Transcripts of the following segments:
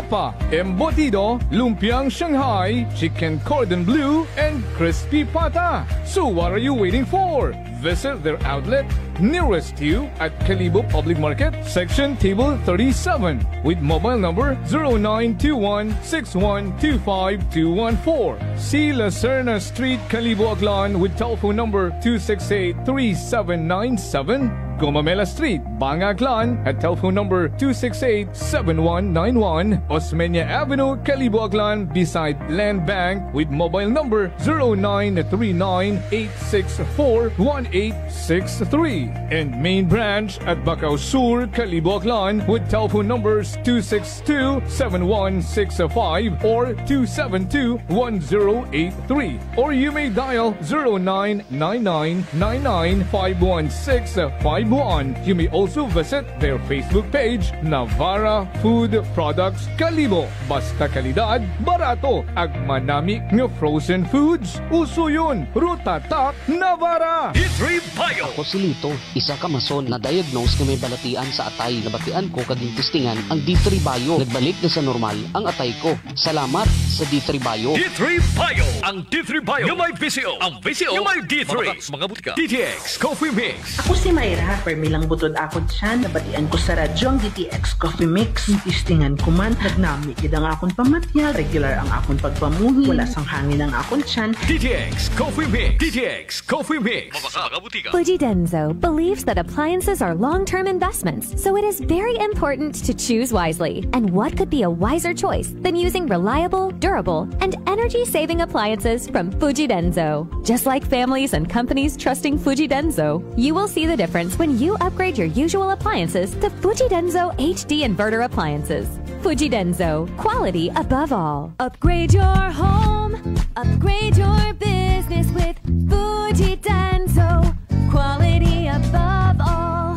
tapa, embutido, lumpiang Shanghai, chicken cordon bleu, and crispy pata. So what are you waiting for? Visit their outlet nearest you at Calibo Public Market, Section Table 37, with mobile number 0921-6125-214. See Lacerna Street, Calibo, Aklan, with telephone number 268-3797. Gomamela Street, Bangaklan, at telephone number 268-7191. Osmeña Avenue, Calibo, Aklan, beside Land Bank, with mobile number 0939-864-1863. And main branch at Bacau Sur, Calibo, Aklan, with telephone numbers 262-7165 or 272-1083. Or you may dial 0999-99-51651. You may also visit their Facebook page, Navara Food Products Calibo. Basta kalidad, barato, ag manami ng frozen foods. Uso yun, Rutatak Navara. D3 Bio. Ako si Lito, isa ka mason na diagnose na may balatian sa atay. Nabatian ko kaging testingan ang D3 Bio. Nagbalik na sa normal ang atay ko. Salamat sa D3 Bio. D3 Bio. Ang D3 Bio yung may VCO. Ang VCO yung may D3. Mga butika. DTX Coffee Mix. Ako si Mayra. Permilang butod ako dyan. Nabatian ko sa radyo ang DTX Coffee Mix. Tistingan ko man. Nagnami kid ang akong pamatyal. Regular ang akong pagpamuhi. Wala sang hangin ang akong tiyan. DTX Coffee Mix. DTX Coffee Mix. Mga butika. Fujidenzo believes that appliances are long-term investments, so it is very important to choose wisely. And what could be a wiser choice than using reliable, durable, and energy-saving appliances from Fujidenzo? Just like families and companies trusting Fujidenzo, you will see the difference when you upgrade your usual appliances to Fujidenzo HD inverter appliances. Fujidenzo, quality above all. Upgrade your home, upgrade your business with Fujidenzo, quality above all.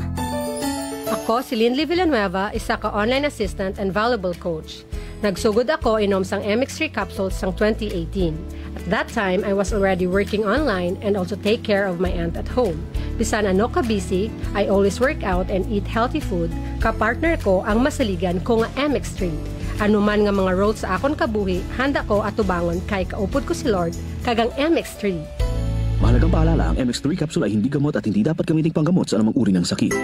Ako si Linley Villanueva, isa ka online assistant and valuable coach. Nagsugod ako inom sang MX3 capsules sang 2018. At that time, I was already working online and also take care of my aunt at home. Bisan ano ka busy, I always work out and eat healthy food. Kapartner ko ang masaligan ko nga MX3. Ano man nga mga roads sa akon kabuhi, handa ko atubangon kay kaupod ko si Lord kagang MX3. Mahalagang paalala, ang MX3 capsule ay hindi gamot at hindi dapat gamitin panggamot sa anumang uri ng sakit.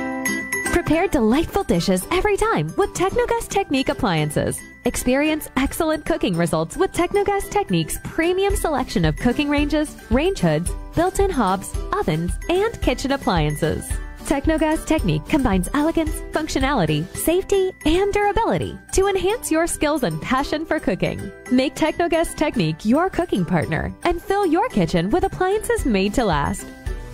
Prepare delightful dishes every time with Technogas Technique appliances. Experience excellent cooking results with Technogas Technique's premium selection of cooking ranges, range hoods, built-in hobs, ovens, and kitchen appliances. Technogas Technique combines elegance, functionality, safety, and durability to enhance your skills and passion for cooking. Make Technogas Technique your cooking partner and fill your kitchen with appliances made to last.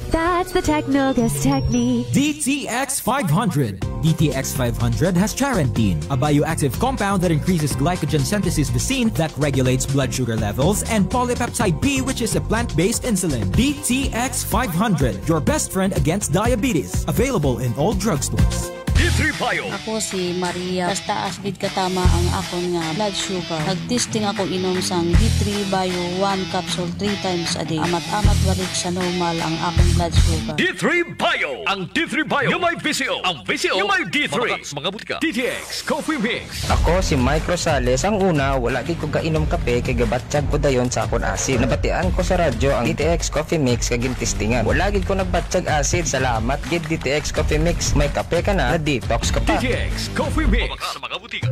That's the Technogas Technique. DTX 500. DTX 500 has charantine, a bioactive compound that increases glycogen synthesis vacine that regulates blood sugar levels, and polypeptide B, which is a plant-based insulin. DTX 500, your best friend against diabetes. Available in all drugstores. D3 Bio. Ako si Maria. Basta asbid katama ang akon nga blood sugar. Nagtesting ako inom sang D3 Bio 1 capsule 3 times a day. Amat-amat balik sa normal ang akong blood sugar. D3 Bio. Ang D3 Bio yung may VCO. Ang VCO yung may D3. Mga butika. DTX Coffee Mix. Ako si Mike Rosales. Ang una, wala di ko kainom kape kay gabatsyag ko dayon sa akon acid. Nabatian ko sa radyo ang DTX Coffee Mix kay gintistingan. Wala gid ko nagbatsyag acid. Salamat gid DTX Coffee Mix. May kape ka na, detox ka pa. DTX Coffee Mix. Mga butika.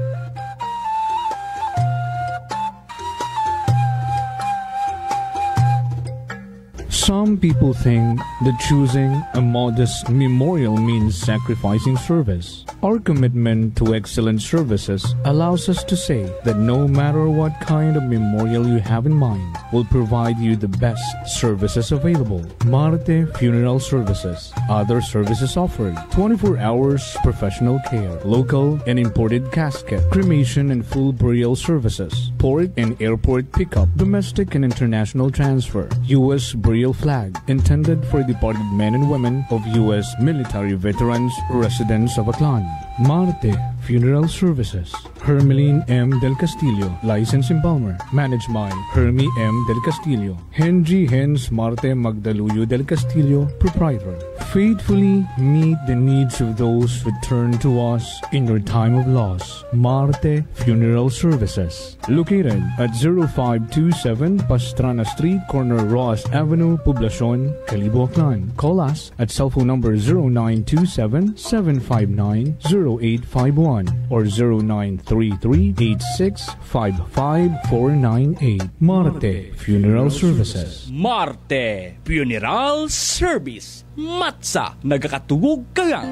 Some people think that choosing a modest memorial means sacrificing service. Our commitment to excellent services allows us to say that no matter what kind of memorial you have in mind, we'll provide you the best services available. Marte Funeral Services. Other services offered: 24 hours professional care, local and imported casket, cremation and full burial services, port and airport pickup, domestic and international transfer, U.S. burial flag, intended for departed men and women of U.S. military veterans residents of Aklan. Marte Funeral Services. Hermeline M. Del Castillo, Licensed Embalmer. Managed by Hermie M. Del Castillo. Henry Hens Marte Magdaluyo Del Castillo, Proprietor. faithfully meet the needs of those who turn to us in your time of loss. Marte Funeral Services. Located at 0527 Pastrana Street, corner Roas Avenue, Poblacion, Calibo, Aklan. Call us at cell phone number 0927-759-0851 or 0933-8655-498. Marte Funeral Services. Marte Funeral Service. Matsa, nagakatugog ka nga.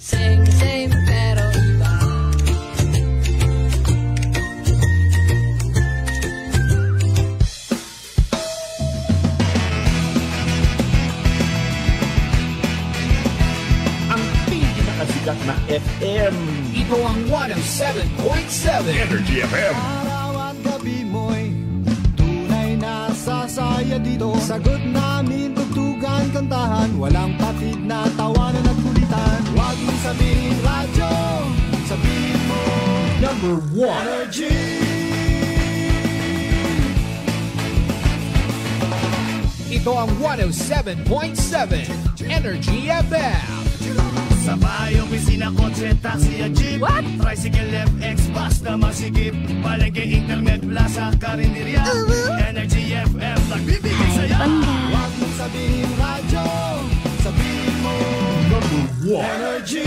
Same pero iba. Ang pinakasikat na FM. Ito ang 107.7 Energy FM. Araw at gabi mo'y tunay na sasaya dito. Sagot namin, tugtugan, kantahan. Walang patid na tawanan at kulitan. Huwag mong sabihin radyo, sabihin mo Number 1 Energy. Ito ang 107.7 Energy FM. Sa bahay, opisina, kotse, taxi at jeep. What? Tricycle, FX, basta masikip. Palengke, internet, plaza, karinderya. Energy FM, nagbibigay saya. Huwag mong sabihin radyo, sabihin mo Number 1 Energy.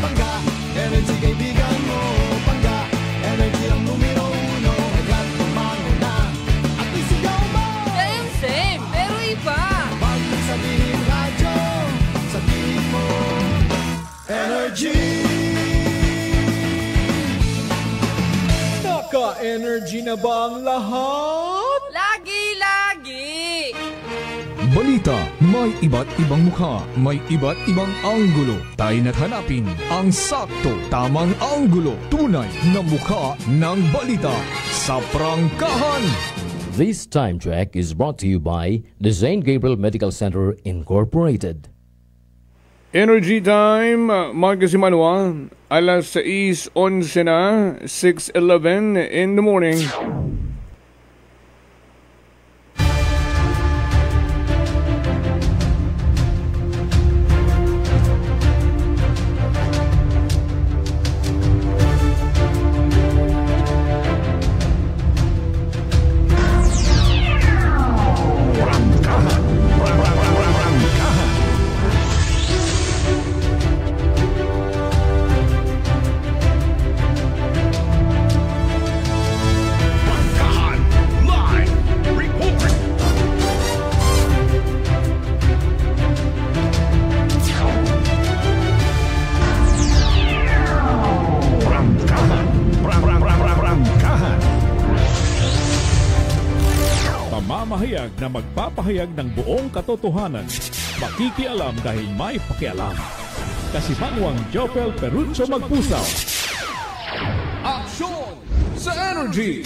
Pangga, energy kaibigan mo. Pangga, energy ang numero 1. Agad tumango na at isigaw mo. Same pero iba. Huwag mong sabihin radyo, sabihin mo Energy. Naka-energy na ba ang lahat? Lagi. Balita, may iba't ibang mukha, may iba't ibang anggulo. Tayo na't hanapin ang sakto, tamang anggulo, tunay na mukha ng balita sa prangkahan. This time check is brought to you by the St. Gabriel Medical Center Incorporated. Energy time, Marcos Simanua, alas 6:11 na, 6:11 in the morning. Pamamahayag na magpapahayag ng buong katotohanan. Makikialam dahil may pakialam. Kasimanwang Jopel Perucho Magpusaw. Aksyon sa Energy!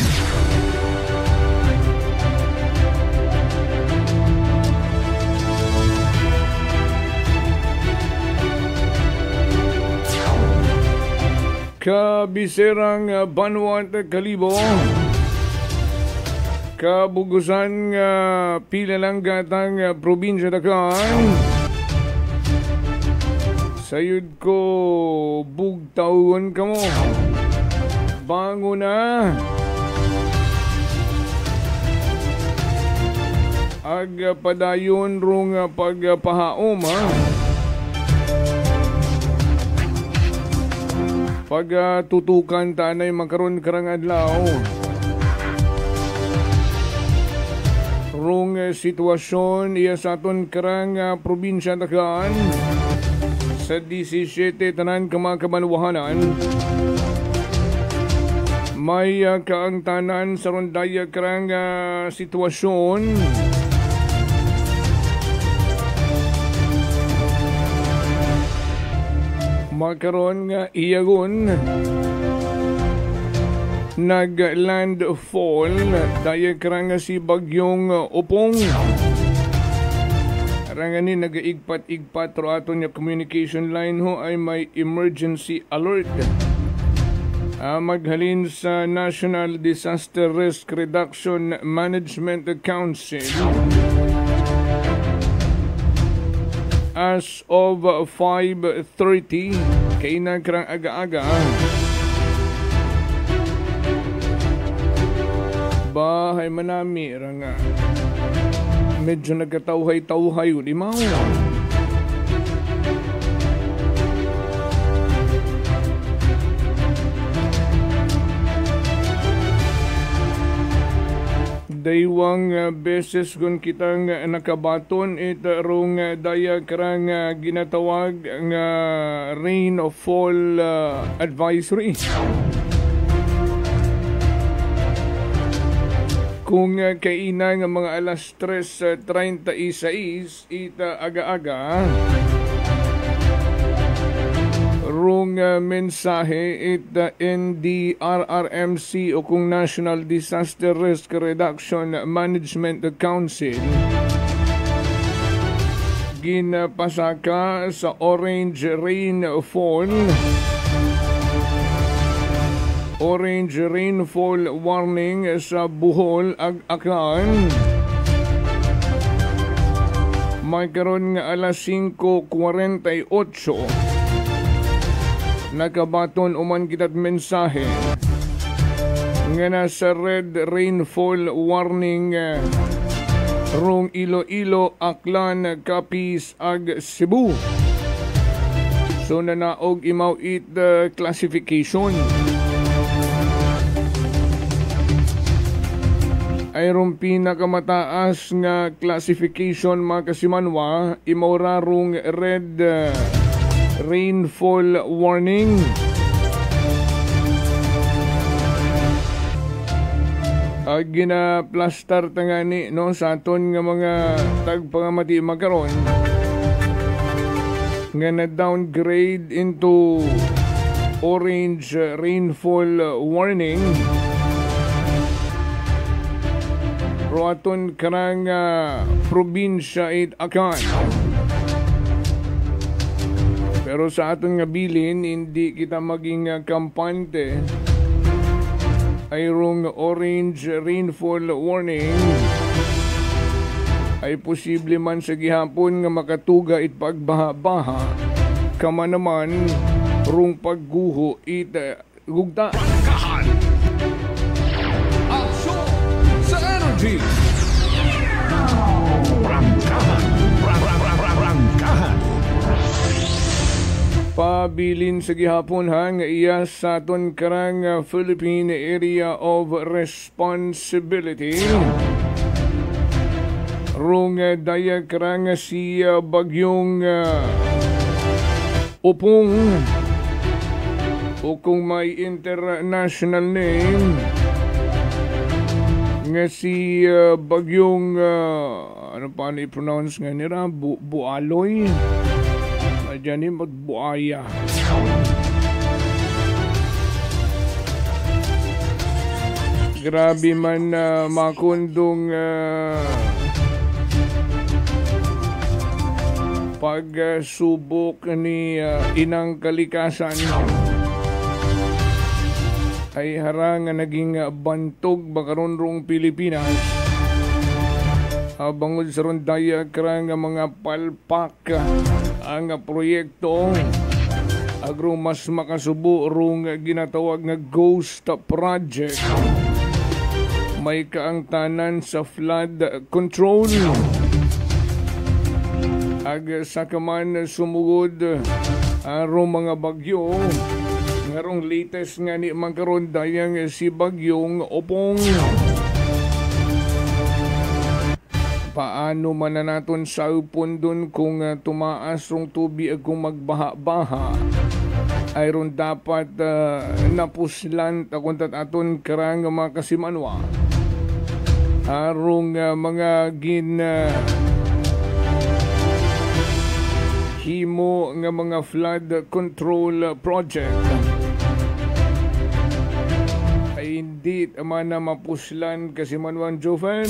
Kabiserang Banwat Kalibo, kabugusan pila lang gatang probinsya Dakan. Sayod ko bugtawon ka mo. Bango na. Ag padayon rong pagpahaom ha. Pag tutukan tanay makaroon karang adlaw. Rong sitwasyon iya sa aton karang probinsya Dakan sa 17 tanan kamakabanwahanan. May kaang tanan sa rondaya karang sitwasyon. Makaroon nga iyagon nag-landfall daya karang si bagyong Upong. Ranganin nag-igpat-igpat ro aton nga communication line ho ay may emergency alert. maghalin sa National Disaster Risk Reduction Management Council. As of 5:30, kay nagrang aga-aga, bahay manami ranga medyo nagkatawhay-tawhay ulimaw. Daywang beses kung kitang nakabaton itarong daya karang ginatawag nga rainfall advisory. Kung kaina nga mga alas 3:36 ita aga-aga, rung mensahe ita NDRRMC o kung National Disaster Risk Reduction Management Council ginapasaka sa orange rainfall warning sa Bohol ag Aklan. May karon nga alas 5:48 nakabaton uman kitat mensahe nga nasa red rainfall warning rung Iloilo, Aklan, Capiz ag Cebu. So nanaog imaw it classification. Ayron pinakamataas nga classification mga kasimanwa, imaurarong red rainfall warning. Gina-plaster tangani no sa aton nga mga tagpangamati magkaron nga na-downgrade into orange rainfall warning. Roaton karang probinsya it akan. Pero sa aton nga bilin, hindi kita maging kampante. Ayrong orange rainfall warning ay posible man sa gihapon nga makatuga it pagbaha-baha. Kama naman rung pagguho it gugta. Rangkahan. Pabilin sa gihapon nga iya sa aton karang Philippine Area of Responsibility. Rung daya karang si bagyong Upong o kung may international name nga si bagyong ano pa i-pronounce nga nila Bualoy dyan magbuaya. Grabe man makundong pagsubok ni inang kalikasan ay harang naging bantog bakaron rong Pilipinas. Bangod sa rondaya karang mga palpak ang proyekto agro mas makasubo rong ginatawag nga ghost project. May kaangtanan sa flood control. Ag sakaman sumugod arong mga bagyo ngarong latest nga ni magkaroon dayang si bagyong Opong. Paano man na naton sa upon kung tumaas rong tubi kung magbaha-baha ayron dapat napuslan takuntat aton karang mga kasimanwa arong mga himo nga mga flood control project ay hindi man na mapuslan kasimanwan Joven.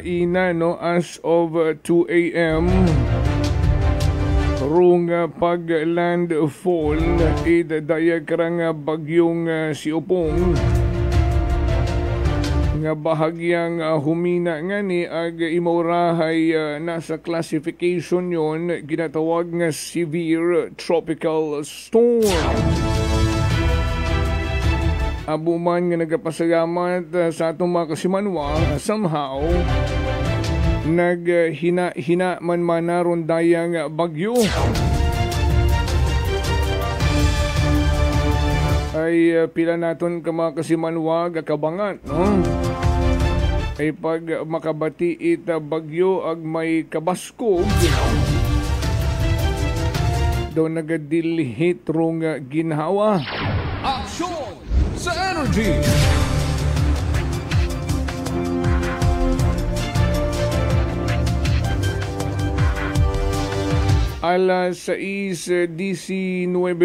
ina no as of 2 a.m. Rung pag-landfall idadaya karang bagyong si Opong nga bahagyang humina nga ni ag imurahay nasa classification yon ginatawag nga severe tropical storm. Abuman nga nagapasalamat sa atong mga kasimanwa somehow naghina man naron dayang bagyo ay pila naton ka mga kasimanwa kabangan no? Ay pag makabati ita bagyo ag may kabaskog daw nagadilhit rong ginhawa. Aksyon sa energy. Alas 6:19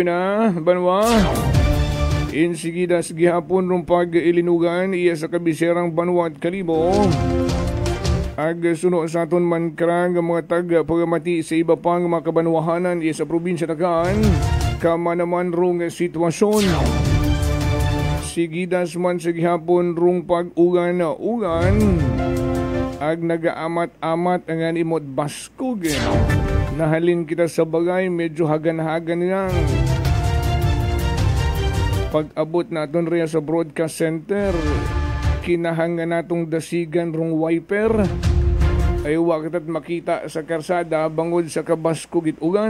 na banwa. Insigidas gihapon rong pag-ilinugan iya sa kabiserang Banwa at Kalibo. Ag suno sa aton man karang mga tag-pagamati sa iba pang mga kabanwahanan iya sa probinsya Tagaan. Kama naman rong sitwasyon. Sigidas man sa gihapon rong pag-ugan. Ag nagaamat-amat ang imot baskog. Nahalin kita sa bagay medyo hagan-hagan nang. Pag-abot naton riya sa broadcast center, kinahangan natong dasigan rong wiper. Ay wakatat makita sa karsada bangod sa kabaskog itugan.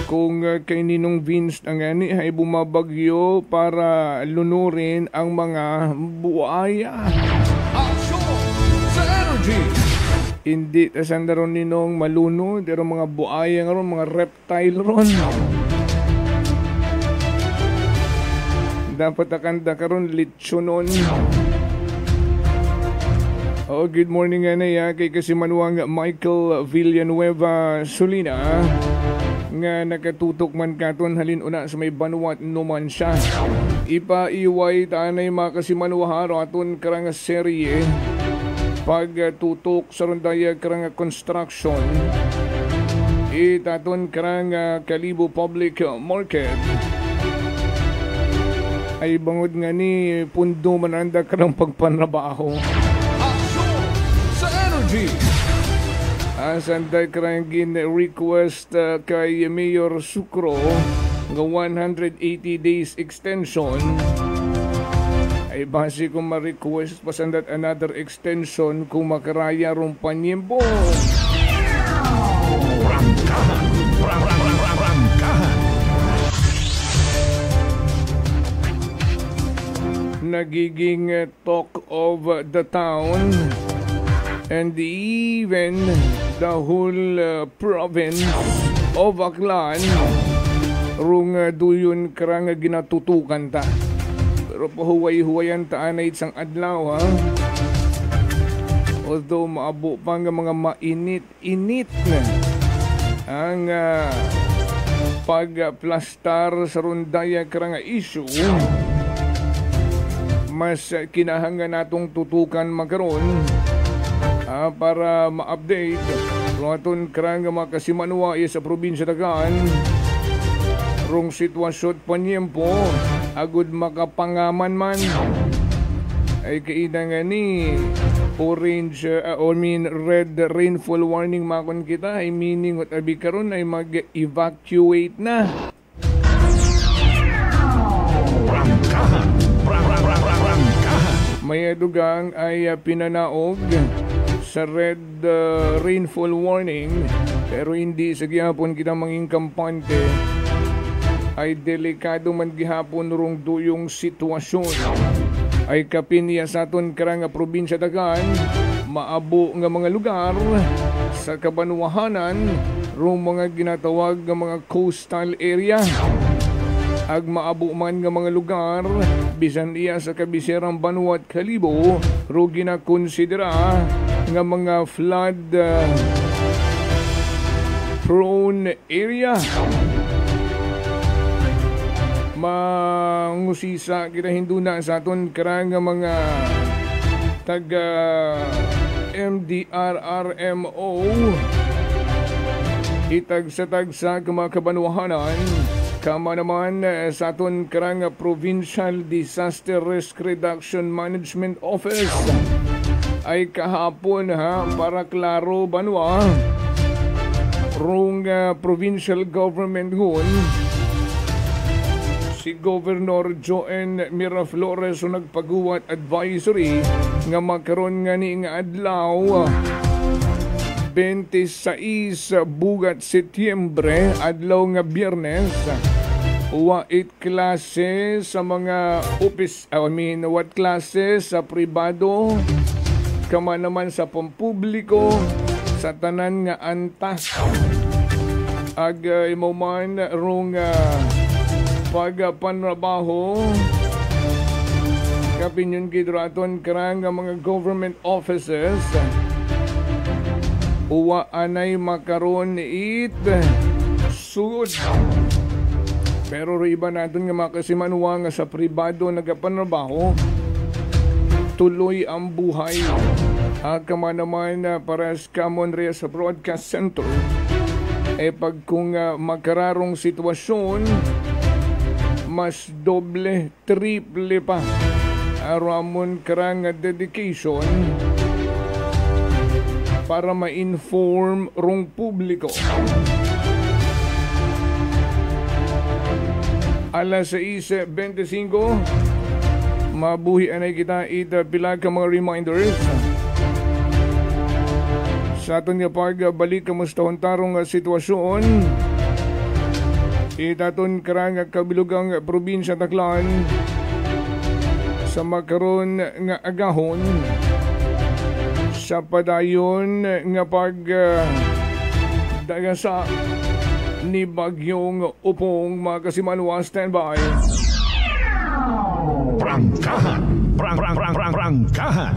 Kung kay Ninong Vince ang ani ay bumabagyo para lunurin ang mga buaya. Aksyon sa energy. Hindi tasanda ron Ninong maluno, pero mga buaya nga ron, mga reptile ron. Dapat akanda karon litsunon. Oh, good morning nga na kay kasimanwang Michael Villanueva Solina nga nakatutok man katon halin una sa may Banwa numan siya. Ipaiway tanay mga kasimanwa aton karang serye pagtutok sa rondaya karang construction itaton karang Kalibo Public Market ay bangod nga ni pundo mananda karang pagpanrabaho. Aksyon sa energy. Asanday karang gin-request kay Mayor Sucro nga 180 days extension ay base kung ma-request pasandat another extension kung makaraya rong panyempo. Nagiging talk of the town and even the whole province of Aklan rung duyon karang ginatutukan ta. Pero pahuway-huwayan taanay isang adlaw ha. Although maabo pa nga mga mainit-init na ang pagplastar sa rondaya karang issue, mas kinahangan natong tutukan magkaroon para ma-update aton karang mga kasimanwa sa probinsya Tagaan rong sitwasyon panyempo agud makapangaman man ay kaina nga ni orange red rainfall warning makon kita ay meaning at abi karon ay mag-evacuate na. May dugang ay pinanaog sa red rainfall warning pero hindi sa gihapon kita manging kampante ay delikado man gihapon rong duyong sitwasyon ay kapiniya sa aton karang probinsya Tagaan maabo nga mga lugar sa kabanwahanan rong mga ginatawag nga mga coastal area ag maabo man nga mga lugar bisan iya sa kabiserang Banwa at Kalibo ro ginakonsidera nga mga flood prone area. mangusisa kita hinduna sa aton karang mga taga MDRRMO itag sa kamakabanwahanan kama naman sa aton karang Provincial Disaster Risk Reduction Management Office ay kahapon para klaro banwa rong provincial government ngun si Governor Joen Miraflores o nagpaguwat advisory nga makaroon nga ni nga adlaw 26 bugat Setyembre adlaw nga Biyernes wa 8 klase sa mga what klase sa pribado kama naman sa pampubliko sa tanan nga antas ag imo man rong pagpanrabaho kapinyon gidraton karang mga government offices uwa anay makaron it sugod pero iba natin nga makasimanwa nga sa pribado nagapanrabaho tuloy ang buhay kama naman para sa Monreal sa Broadcast Center pag kung makararong sitwasyon mas doble, triple pa aramon karang dedication para ma-inform rong publiko. Alas 6:25 mabuhi anay kita itapilag ka mga reminders sa aton nga pagbalik kamustahon tarong sitwasyon itaton karang kabilugang probinsya Taclan sa makaron nga agahon sa padayon nga dagasa ni Bagyong Upong mga kasimanwa standby. Prangkahan. Prangkahan.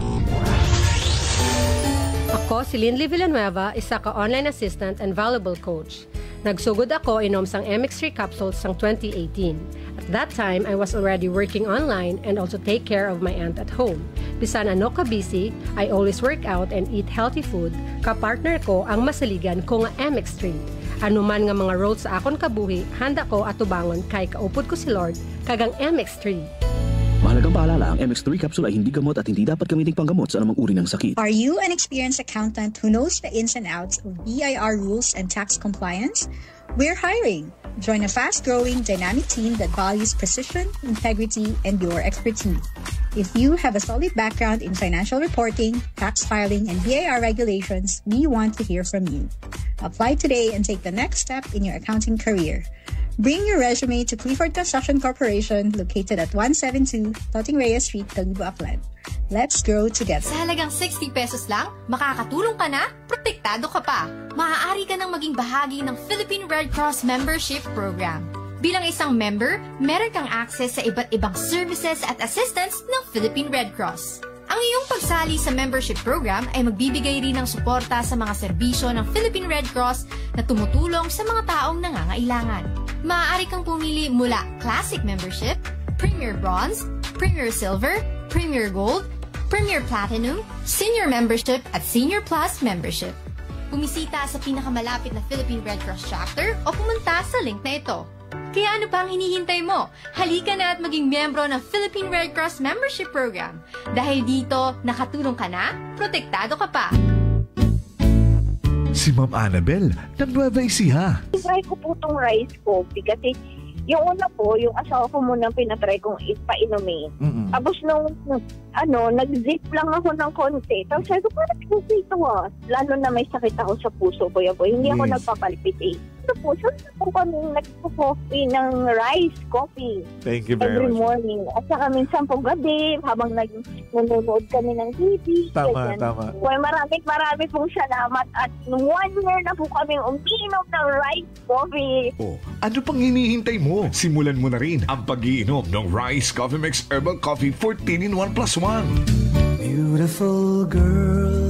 Ako si Linley Villanueva, isa ka online assistant and valuable coach. Nagsugod ako inom sang MX3 capsules sang 2018. At that time, I was already working online and also take care of my aunt at home. Bisan ano ka busy, I always work out and eat healthy food. Kapartner ko ang masaligan ko nga MX3. Ano man nga mga roles sa akon kabuhi, handa ko at tubangon kay kaupod ko si Lord kagang MX3. Mahalagang paalala, ang MX3 capsule ay hindi gamot at hindi dapat gamiting panggamot sa anumang uri ng sakit. Are you an experienced accountant who knows the ins and outs of BIR rules and tax compliance? We're hiring. Join a fast-growing, dynamic team that values precision, integrity, and your expertise. If you have a solid background in financial reporting, tax filing, and BIR regulations, we want to hear from you. Apply today and take the next step in your accounting career. Bring your resume to Clifford Construction Corporation located at 172 Toting Reyes Street, Calibo, Aklan. Let's grow together. Sa halagang 60 pesos lang, makakatulong ka na, protektado ka pa. Maaari ka nang maging bahagi ng Philippine Red Cross Membership Program. Bilang isang member, meron kang access sa iba't ibang services at assistance ng Philippine Red Cross. Ang iyong pagsali sa membership program ay magbibigay rin ng suporta sa mga serbisyo ng Philippine Red Cross na tumutulong sa mga taong nangangailangan. Maaari kang pumili mula Classic Membership, Premier Bronze, Premier Silver, Premier Gold, Premier Platinum, Senior Membership at Senior Plus Membership. Bumisita sa pinakamalapit na Philippine Red Cross chapter o pumunta sa link na ito. Kaya ano pa ang hinihintay mo? Halika na at maging miyembro ng Philippine Red Cross Membership Program. Dahil dito, nakatulong ka na, protektado ka pa. Si Ma'am Annabel, ng Nueva Ecija. Try ko po itong rice coffee kasi yung una po, yung asawa ko muna pinatry kong ipainumin. Tapos nung nag-zip lang ako ng konti. Tapos sabi ko, parang kasi ito lalo na may sakit ako sa puso ko. Hindi ako nagpapalpitate. Ito po, saan po kami nagpo-coffee ng rice coffee. Thank you very every much. morning. At saka minsan po gabi, habang nanonood kami ng TV. Tama. Well, marami pong salamat. At 1 year na po kami umiinom ng rice coffee. Oh, ano pang hinihintay mo? Simulan mo na rin ang pag-iinom ng Rice Coffee Mix Herbal Coffee 14-in-1+1. Beautiful girl.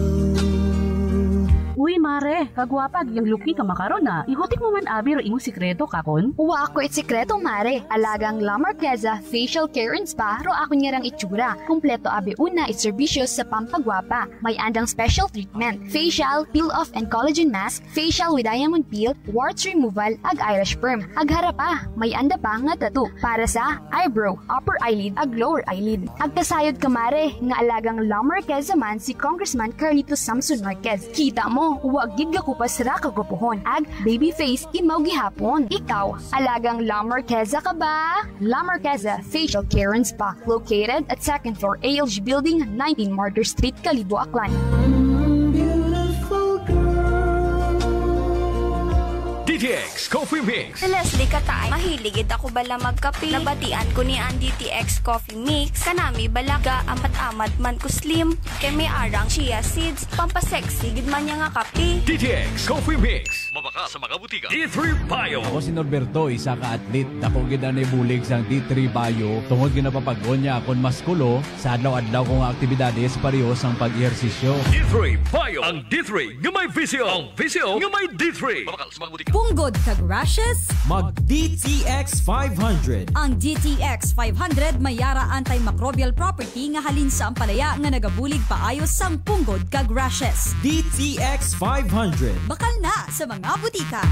Uy, mare, kagwapag yung luki ka makaron na. Ihutik mo man abi ro imong sikreto kakon. Uwa ako sikreto, mare. Alagang La Marqueza Facial Care and Spa ro ako niyarang itsura. Kumpleto abi una iserbisyo sa pampagwapa. May andang special treatment, facial, peel-off and collagen mask, facial with diamond peel, warts removal, ag eyelash perm. Ag harapa, may anda pa nga tattoo para sa eyebrow, upper eyelid, ag lower eyelid. Ag kasayod ka, mare, nga alagang La Marqueza man si Congressman Carlito Samson Marquez. Kita mo, huwag gid ka kupas ra kagupuhon. Ag baby face imaw gihapon. Ikaw, alagang La Marqueza ka ba? La Marqueza Facial Care and Spa, located at 2nd floor ALG Building, 19 Martyr Street, Kalibo, Aklan. DTX Coffee Mix. Leslie Katay, mahiligid ako bala magkape. Nabatian ko ni ang DTX Coffee Mix. Kanami balaga amat-amat man ko slim. Kay may arang chia seeds. Pampasexy gid man niya nga kape. DTX Coffee Mix. Mabaka sa mga butika. D3 Bio. Ako si Norberto, isa ka atlet. Dako gid ani bulig sang D3 Bio. Tungod ginapapagod niya akon maskulo sa adlaw-adlaw kong aktibidades pareho sang pag-ehersisyo. D3 Bio. Ang D3 nga may visio. Ang visio nga may D3. Mabaka sa mga butika. Punggod kag rashes? Mag DTX 500. Ang DTX 500 may yara antimicrobial property nga halin sa ampalaya nga nagabulig paayos sang punggod kag rashes. DTX 500. Bakal na sa mga butika.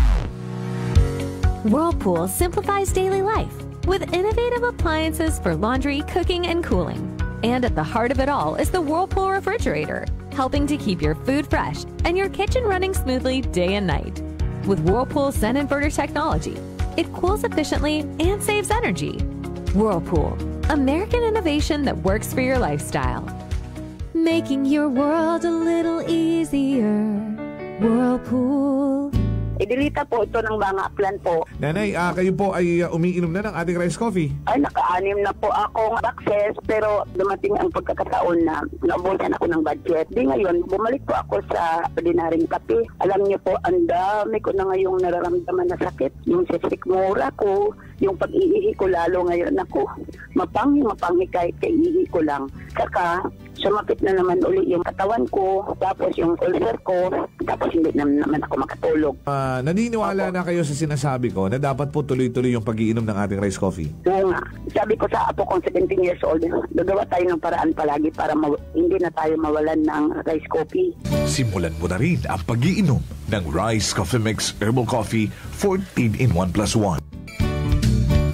Whirlpool simplifies daily life with innovative appliances for laundry, cooking, and cooling. And at the heart of it all is the Whirlpool refrigerator, helping to keep your food fresh and your kitchen running smoothly day and night. With Whirlpool Sun Inverter technology, it cools efficiently and saves energy. Whirlpool, American innovation that works for your lifestyle. Making your world a little easier. Whirlpool. Idilita po ito ng mga plan po. Nanay, kayo po ay umiinom na ng ating rice coffee? Ay, naka-anim na po akong access, pero dumating ang pagkakataon na naubusan ako ng budget. Di ngayon, bumalik po ako sa ordinaryong kape. Alam niyo po, ang dami ko na ngayong nararamdaman na sakit. Yung sisikmura ko, yung pag-iihi ko lalo ngayon ako. Mapanghi kahit kaiihi ko lang. Saka, sumapit na naman uli yung katawan ko, tapos yung ulcer ko, tapos hindi naman ako makatulog. Naniniwala na kayo sa sinasabi ko na dapat po tuloy-tuloy yung pag-iinom ng ating rice coffee? Oo nga. Sabi ko sa apo kong 17 years old, gagawa tayo ng paraan palagi para hindi na tayo mawalan ng rice coffee. Simulan mo na rin ang pag-iinom ng Rice Coffee Mix Herbal Coffee 14 in 1+1.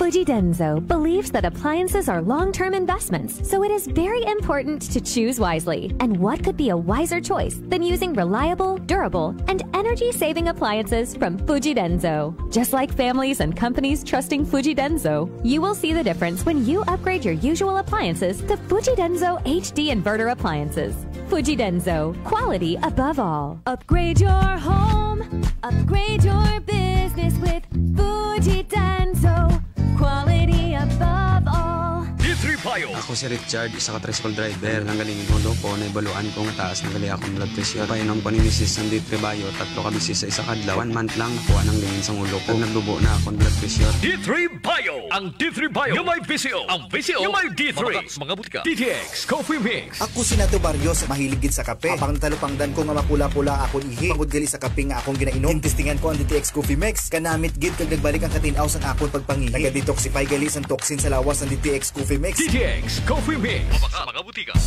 Fujidenzo believes that appliances are long-term investments, so it is very important to choose wisely. And what could be a wiser choice than using reliable, durable, and energy-saving appliances from Fujidenzo? Just like families and companies trusting Fujidenzo, you will see the difference when you upgrade your usual appliances to Fujidenzo HD Inverter appliances. Fujidenzo, quality above all. Upgrade your home, upgrade your business with Fujidenzo. Quality above all. D3 Bio. Ako si Richard, isa ka tricycle driver. Nanggaling inulo ko, naibaluan ko nga taas ng gali akong blood pressure. Painom ko ni Mrs. ng D3 Bio, 3 ka bisis sa isa kadlaw. 1 month lang nakuha ng lingin sa ulo ko. Naglubo na akong blood pressure. D3 Bio. Ang D3 Bio yung may visio. Ang visio yung may D3. Mga butika. DTX Coffee Mix. Ako si Nato Barrios, mahiligid sa kape. Apang talupangdan ko nga mapula-pula akong ihi. Pagod gali sa kape nga akong ginainom. Tintistingan ko ang DTX Coffee Mix. Kanamit gid kag nagbalik ang katinaw sa akong pagpangihi. Naga-detoxify gali sa toxin sa lawas ng DTX Coffee Mix. DTX Coffee Mix. Mga butika.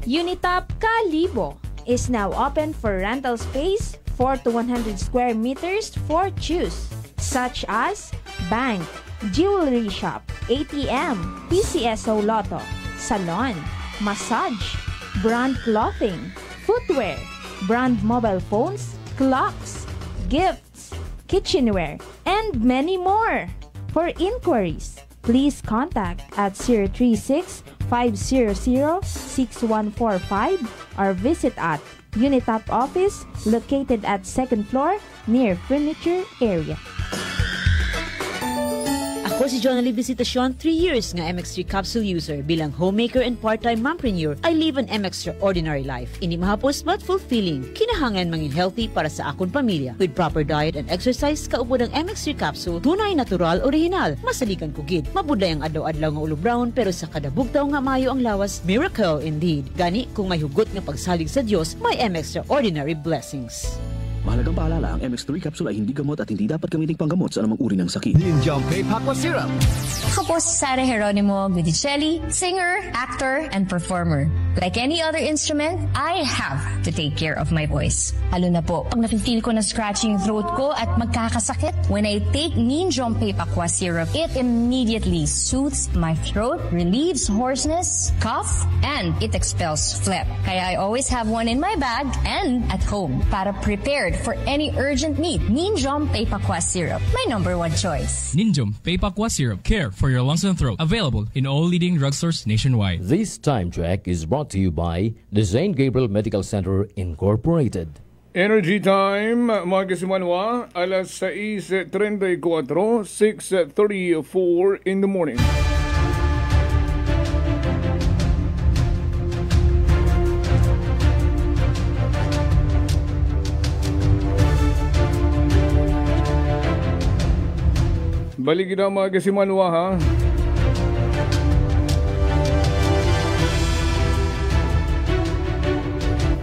Unitop Kalibo is now open for rental space 4 to 100 square meters for choose, such as bank, jewelry shop, ATM, PCSO Lotto, salon, massage, brand clothing, footwear, brand mobile phones, clocks, gifts, kitchenware, and many more. For inquiries, please contact at 036-500-6145 or visit at Unitop office located at 2nd floor near furniture area. Ako si Jonalie Visitacion, 3 years nga MX3 capsule user. Bilang homemaker and part-time mompreneur, I live an extraordinary life. Ini mahapos but fulfilling. Kinahangan mangin healthy para sa akon pamilya. With proper diet and exercise, kaupod ang MX3 capsule, tunay, natural, original. Masaligan kugid. Mabudlay ang adlaw-adlaw nga ulo brown, pero sa kada bugtaw nga mayo ang lawas, miracle indeed. Gani, kung may hugot nga pagsalig sa Dios, may extraordinary blessings. Mahalagang paalala, ang MX3 capsule ay hindi gamot at hindi dapat gamiting panggamot sa anumang uri ng sakit. Ninjong Paypakwa Syrup. Ako po si Sara Geronimo Guidicelli, singer, actor, and performer. Like any other instrument, I have to take care of my voice. Lalo na po, pag nafe-feel ko na scratching throat ko at magkakasakit, when I take Ninjong Paypakwa Syrup, it immediately soothes my throat, relieves hoarseness, cough, and it expels phlegm. Kaya I always have one in my bag and at home para prepared for any urgent need. Ninjong Paypakwa Syrup, my #1 choice. Ninjong Paypakwa Syrup, care for your lungs and throat. Available in all leading drugstores nationwide. This time check is brought to you by the St. Gabriel Medical Center Incorporated. Energy time, mga kasimanwa, alas 6:34, 6:34 in the morning. Balik kita mga kasimanwa, ha?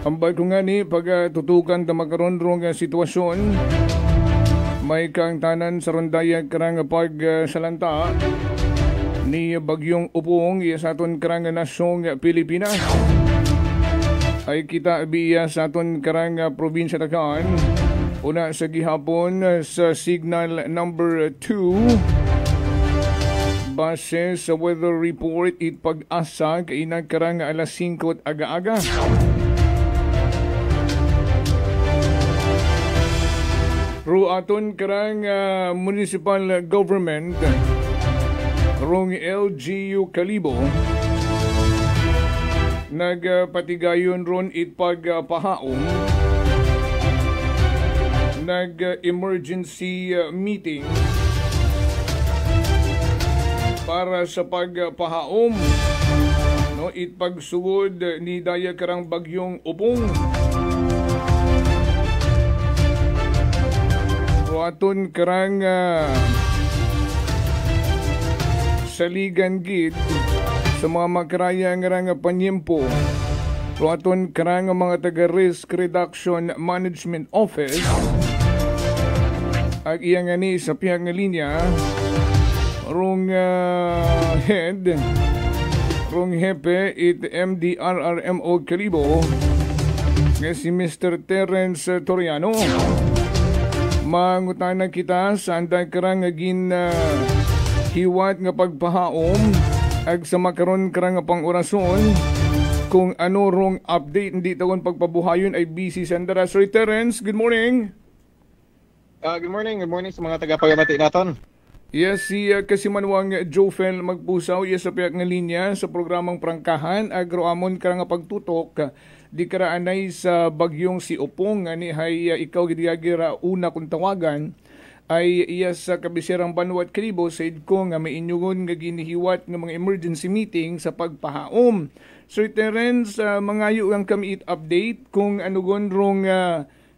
Ambay ko nga ni pagtutukan na magkaroon rong sitwasyon. May kang tanan sa rondaya karang pagsalanta ni Bagyong Upong iya sa aton karang nasyong Pilipinas. Ay kita biya sa aton karang probinsya Tagaan. Una sa gihapon sa signal number 2. Base sa weather report, itpag-asa kainag karang alas 5 aga-aga. Ruaton karang municipal government, rong LGU Kalibo, nagpatigayon ron itpagpahaong, nag-emergency meeting para sa pagpahaom, no, itpagsugod ni daya karang Bagyong Upong. Ruaton karang saligan gid sa mga makaraya nga panyempo. Ruaton karang mga taga-risk reduction management office. Ag iya nga ni sa pihang nga linya, rong head, rong hepe it MDRRMO Kalibo, nga si Mr. Terence Toriano. Mangutana kita sa anday karang agin hiwat nga pagpahaom ag sa makaron karang pang orason kung ano rong update hindi tawon pagpabuhayon ay busy sandara. Sir Terence, good morning. Good morning sa mga taga-pagamati naton. Yes, si Kasimanwang Jofel Magpusaw, yes sa piyak nga linya sa programang Prangkahan, agroamon ka nga pagtutok, di karaanay sa bagyong si Upong, ani hay ikaw gidiagira una kung tawagan, ay iya sa kabisirang Banwat Kalibo, said ko nga may inyugon nga ginihiwat nga mga emergency meeting sa pagpahaom. Sir Terence, mangayo ang kami update kung ano rong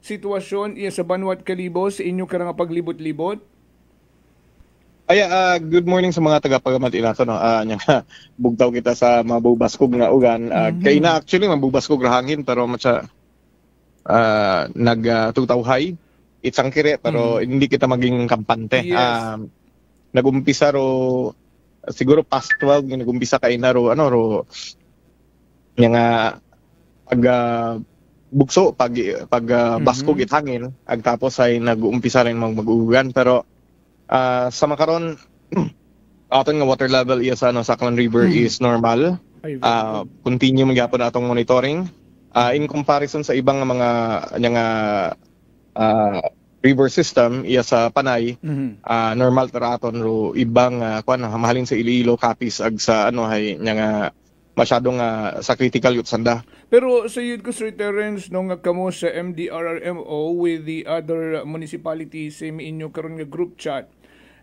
sitwasyon iya sa Banwat Kalibo sa inyo ka nga paglibot-libot. Good morning sa mga taga-pagamati nato, no. Bugtaw kita sa mabubaskog nga ugan. Kay na actually mabubaskog ra hangin pero matsa nagtutawhay itsang kire pero hindi kita maging kampante. Yes. Nagumpisa ro siguro past 12 nagumpisa kay na ro nga pag bugso pag baskog it hangin ag tapos ay nag-uumpisa rin mag-ugan pero sa makaron aton nga water level iya sa Saklan River is normal. Continue magyapon atong monitoring in comparison sa ibang mga river system iya sa Panay. Normal tara aton ro ibang mahalin sa Iloilo, Capiz ag sa hay nga masyadong sa critical youth sanda. Pero sa yun ko, Sir Terence, nung kamo sa MDRRMO with the other municipalities, sa inyo karon nga group chat,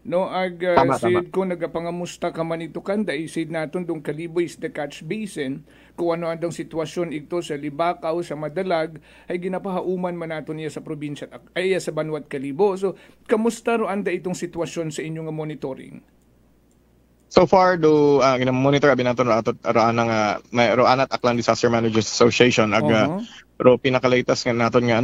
No, Tama. sid ko nagapangamusta ka man ito kanda, isid naton dong Kalibo is the catch basin, kung ano andang sitwasyon ito sa Libakaw, sa Madalag, ay ginapahauman man naton niya sa probinsya, ay sa Banwat Kalibo. So, kamusta ro anda itong sitwasyon sa inyong monitoring? So far, do monitor abi naton roan at Aklan Disaster Managers Association ro pinakalaytas nga naton nga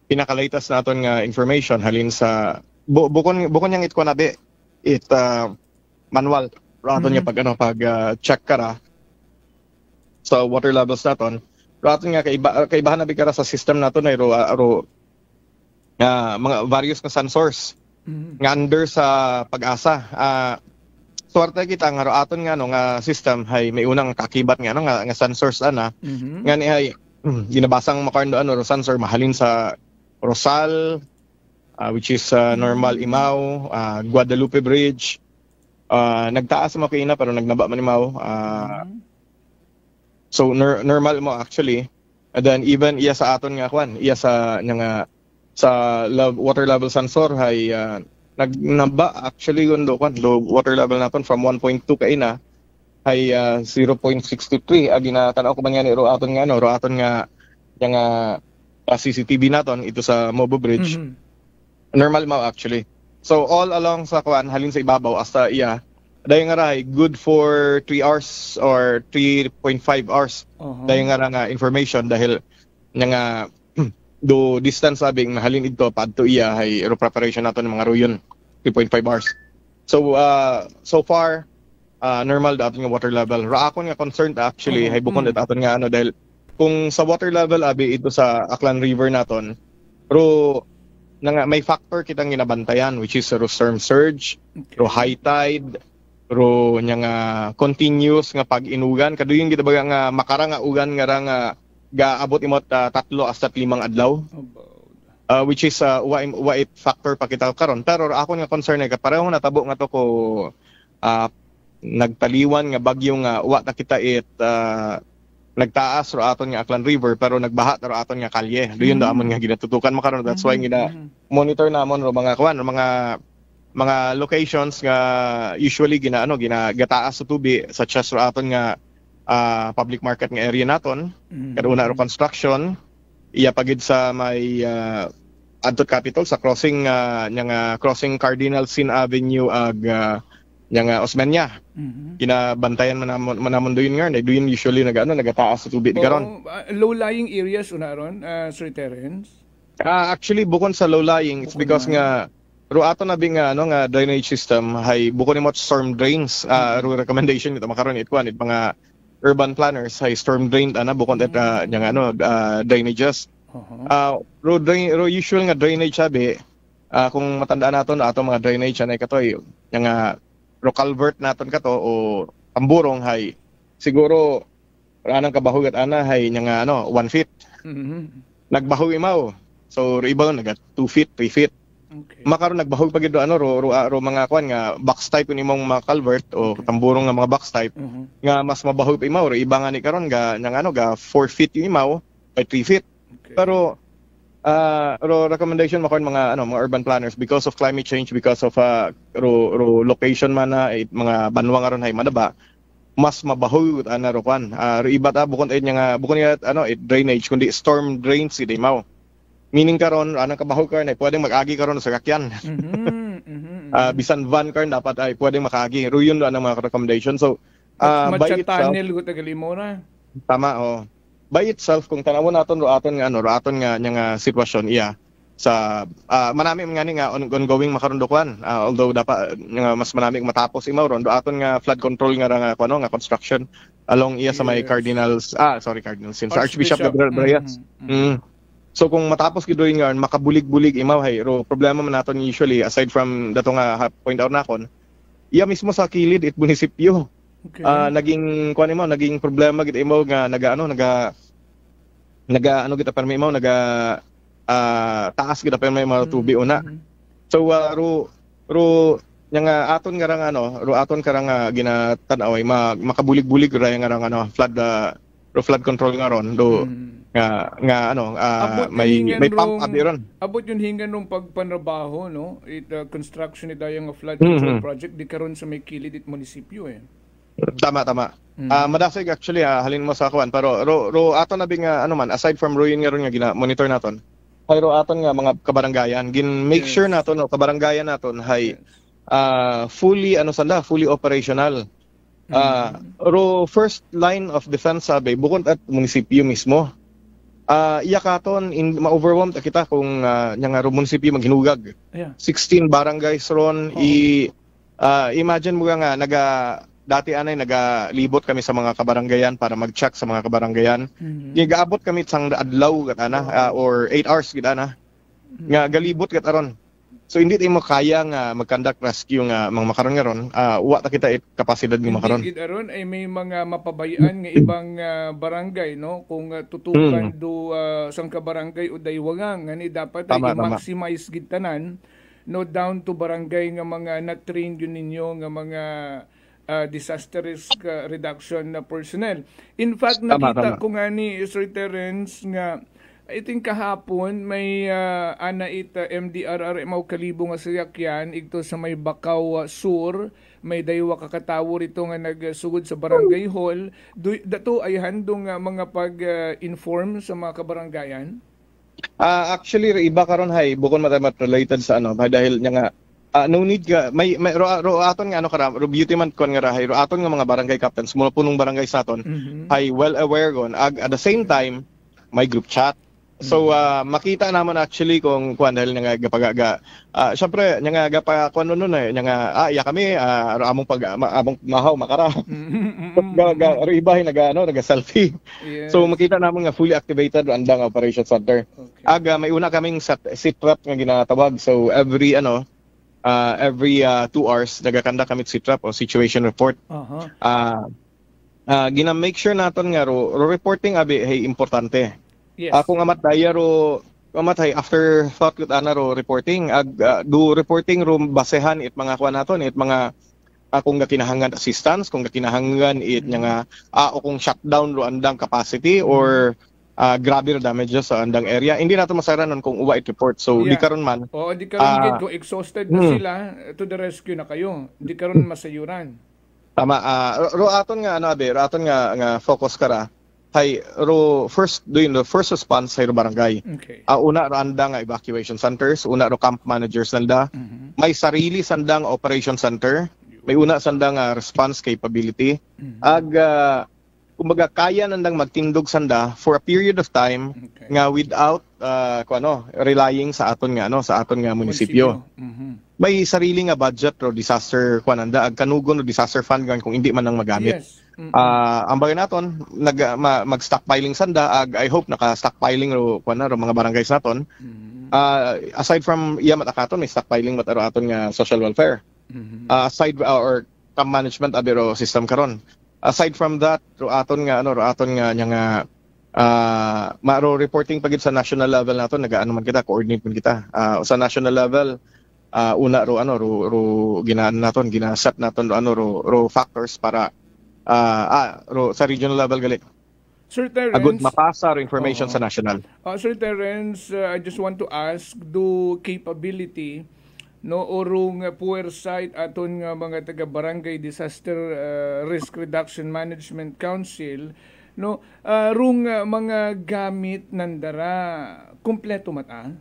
pinakalaytas naton nga information halin sa bukon yang itko nabi manual raton nga pag check kara sa water levels naton raton nga kaibahan nabi kara sa system naton ay ro mga various nga sensors nga under sa Pag-asa. Suwerte kita nga aton nga nga system hay may unang kakibat nga nga sensors nga ni hay ginabasang makarndo ro sensor mahalin sa Rosal, which is Normal Imaw, Guadalupe Bridge. Nagtaas mo kaina pero nagnaba man Imaw. So normal mo actually. And then even iya sa aton nga iya sa nga sa water level sensor hay nagnaba actually low water level naton from 1.2 kaina ay 0.623 ginatanaw ko man nga ro aton nga yung CCTV naton ito sa Mobo Bridge. Normal mo actually. So all along sa halin sa ibabaw hasta iya dayon nga ray good for 3 hours or 3.5 hours. Dayon nga information dahil nga do distance sabing mahalin ito padto iya hay preparation nato ng mga ruyon 3.5 hours. So so far normal dapat nga water level. Ra ako nga concerned actually hay bukod aton nga dahil kung sa water level abi ito sa Aklan River naton pero may factor kitang ginabantayan which is storm surge, high tide, nga continuous nga pag-inugan kaduyon kita baga nga makara nga ugan nga gaabot imot 3 hasta 5 adlaw. Which is what factor pa kita karon pero ako nga concern ay pareho natabo nga to ko nagtaliwan nga bagyo nga wa na kita nagtaas ro aton nga Aklan River pero nagbaha ro aton nga kalye doon daamon nga ginatutukan makaron. That's why gina monitor namon ro mga locations nga usually ginagataas sa tubi such as ro aton nga public market nga area naton kaduna ro construction iya pagid sa may adto capital sa crossing crossing Cardinal Sin Avenue Osmeña ginabantayan manamon doon nga doon usually nagataas sa tubig karon. Low lying areas unaron Sir Terence? Actually bukod sa low lying it's because nga ro ato na bing nga drainage system hay bukod ni storm drains ro recommendation ito makaron it mga urban planners hay storm drain bukod at drainages. Usual nga drainage sabi kung matandaan naton ato mga drainage anay katoy nga culvert naton kato o tamburong hay siguro anang kabahog at hay 1 feet. Nagbahog imaw so iba naga 2 feet 3 feet. Makaron nagbahog pagid do mga nga box type nimong mga culvert o tamburong nga mga box type nga mas mabahog pa imaw iba nga ni karon ga 4 feet yung imaw by 3 feet. Pero recommendation makaron mga urban planners because of climate change, because of location man mga banwa nga ron hay madaba mas mabahog ro iba ta bukod drainage kundi storm drains si imaw. Meaning karon anang kabahog karon ay pwedeng mag-agi karon sa sakyan. Bisan van karon dapat ay pwedeng makaagi. Ruyon ang mga recommendation. So by itself tama by itself kung tanawon naton aton nga sitwasyon iya sa manami nga ongoing makaron dokwan although dapat mas manami matapos imaw ron aton nga flood control nga construction along iya sa may Cardinals Sin sa Archbishop Gabriel Brayas. So kung matapos gidoy nga makabulig-bulig imaw hay problema man naton usually aside from dato nga point out nakon iya mismo sa kilid it munisipyo. Naging naging problema gid imaw nga kita permi imaw taas kita permi imaw tubi una. So nga aton nga aton karang ginatanaw ay makabulig-bulig ra nga flood flood control nga ron do nga ano may pump abi ron. Abot yun hingan nung pagpanrabaho no construction ita yung flood control project di karon sa may kilid it munisipyo Tama. Madasig actually halin mo sa kuan pero ro aton na bing ano man aside from ruin nga ron nga gina-monitor naton. Pero aton nga mga kabaranggayan gin make sure naton no kabaranggayan naton hay fully fully operational. Ro first line of defense sabi bukod at munisipyo mismo. Iya katon ma-overwhelmed kita kung nga ro munisipyo maghinugag. 16 barangays ron imagine mo nga dati anay nagalibot kami sa mga kabaranggayan para mag-check sa mga kabaranggayan. Gigaabot kami sang adlaw gat ana or 8 hours gid ana. Nga galibot gat aron. So hindi tayo makaya nga mag-conduct rescue nga mga makaron nga ron, wa ta kita kapasidad ng makaron. Hindi aron ay may mga mapabayaan nga ibang barangay no kung tutukan do sang ka barangay o daywangan ni dapat ay maximize gid tanan no down to barangay nga mga na-train yun ninyo nga mga disaster risk reduction na personnel. In fact nakita ko nga ni Sir Terence nga I think kahapon may MDRR mau kalibo nga sasakyan ito sa may Bakaw Sur, may daywa kakatawo rito nga nagsugod sa barangay hall. Dato ay handong mga pag-inform sa mga kabaranggayan? Actually iba karon hay bukod matamat related sa dahil nya nga no need ka may ro aton nga ro beauty man kon nga rahay ro aton nga mga barangay captains mo punong barangay sa aton hay well aware gon at the same time may group chat. So makita naman actually kung kuan dahil nga gapagaga syempre nga gapa kuan nun nga iya kami among mahaw makara ro ibahin naga selfie. So makita naman nga fully activated andang operation center. May una kaming sit trap nga ginatawag. So every 2 hours nagakandak kami sit trap o situation report. Gina-make sure naton nga ro reporting abi hey importante. Yes. Kung amat daya ro hay after thought kud ana ro reporting do reporting ro basehan it mga kuan naton it mga kung gakinahangan assistance kung gakinahangan it nga o kung shutdown ro andang capacity or grabe ro damages sa andang area hindi nato masaranon kung uwa it report so di karon man di karon kung exhausted na sila to the rescue na kayo di karon masayuran tama ro aton nga ro aton nga focus kara hay ro first response sa barangay. Una ro andang evacuation centers, una ro camp managers nanda. May sarili sandang operation center, may una sandang response capability. Kumbaga kaya nandang magtindog sanda for a period of time nga without relying sa aton nga munisipyo. May sarili nga budget ro disaster kuananda kanugon ro disaster fund kung hindi man nang magamit. Ang bagay naton mag-stockpiling sanda I hope naka-stockpiling ro mga barangays naton. Aside from matakaton may stockpiling mataro aton nga social welfare. Aside or camp management abiro system karon. Aside from that ro aton nga maro reporting pagid sa national level naton nagaano man kita coordinate man kita. Sa national level una ro ginaset naton ro factors para sa regional level gali. Sir Terence, agud mapasa ro information sa national. Sir Terence, I just want to ask do capability no urong puwersay aton nga mga taga Barangay Disaster Risk Reduction Management Council no rung mga gamit nandara kumpleto mata?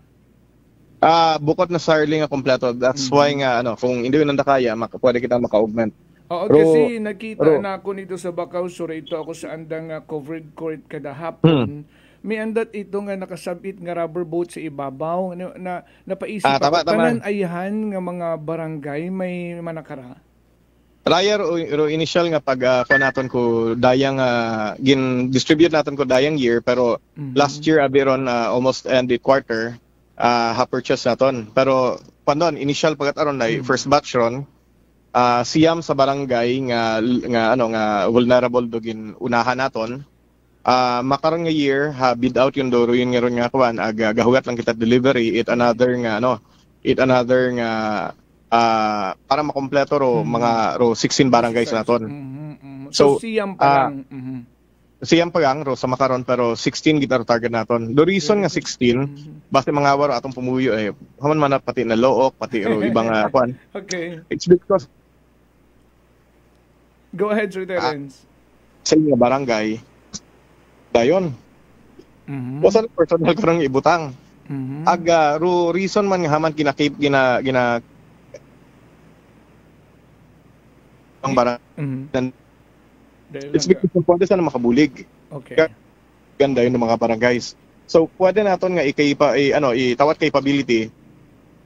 Bukod na sarili nga kumpleto. That's why nga kung hindi nanda kaya pwede kita maka-augment. Kasi nakita na ako nito sa Bakaw Sur, ito ako sa andang covered court kada hapon. May andat ito nga nakasabit nga rubber boat sa ibabaw na napaisip ako tanan ayahan nga mga barangay may manakara. Raya ro initial nga pag naton ko dayang gin-distribute naton ko dayang year pero last year abiron almost end the quarter ha-purchase naton. Pero pandon initial pagat aron na first batch ron siyam sa barangay nga vulnerable dogin unahan naton makaron nga year bid out yung doro yun nga ron nga kuan gahugat lang kita delivery another nga para makompleto ro mga 16 barangays naton. So siyam pa lang. siyang pagang ro sa makaron pero 16 gitar target naton. The reason nga 16 basta mga waro atong pumuyo haman man pati na look pati ro ibang kwan. Okay. It's because go ahead, Sir Terence. Sa inyo barangay dayon. Wasa personal karang ibutang. Aga ro reason man nga haman kinakip gina ang barangay. It's because pwede sana makabulig. Okay. Ganda yun ng mga barangays. So pwede naton nga itawat capability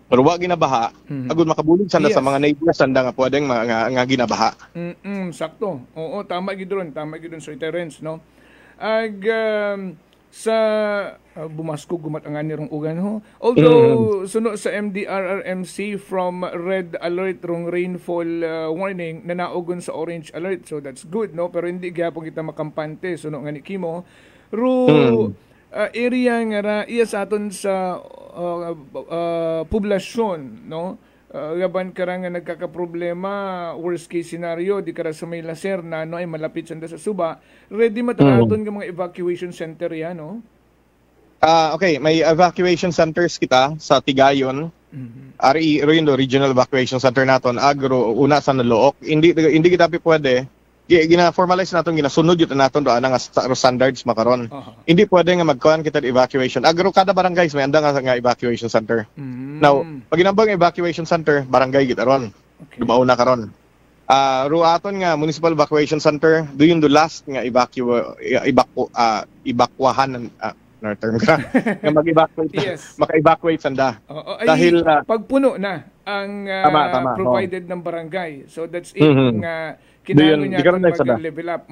pero wag ginabaha. Agud makabulig sana sa mga neighbors sanda nga pwedeng nga ginabaha. Sakto. Oo, tama gid ron, Sir Terence, no. Sa bumasko gumat ang anirong ugan ho. Although suno sa MDRRMC from red alert rong rainfall warning na naugon sa orange alert, so that's good, no, pero hindi gyapon kita makampante suno nga ni Kimo area nga ra iya sa aton sa poblasyon, no. Gaban karang nga nagkakaproblema, worst case scenario di kara sa may laser na ay malapit sanda sa Suba, ready matanaton nga mga evacuation center yan, no? Okay, may evacuation centers kita sa Tigayon. Regional Evacuation Center naton agro una sa Nalook. Hindi kita pwede gina-formalize naton ginasunod yun naton do nga standards makaron. Hindi pwede nga magkuan kita evacuation. Agro kada barangay may anda nga evacuation center. Now, pag ginambang evacuation center, barangay kita ron. Dumauna karon. Ruaton nga municipal evacuation center, do yung the last nga ibakwahan na term ka nga mag-evacuate maka-evacuate sanda. Dahil pagpuno na ang provided ng barangay. So that's it nga kinahanglan niya mag-level up.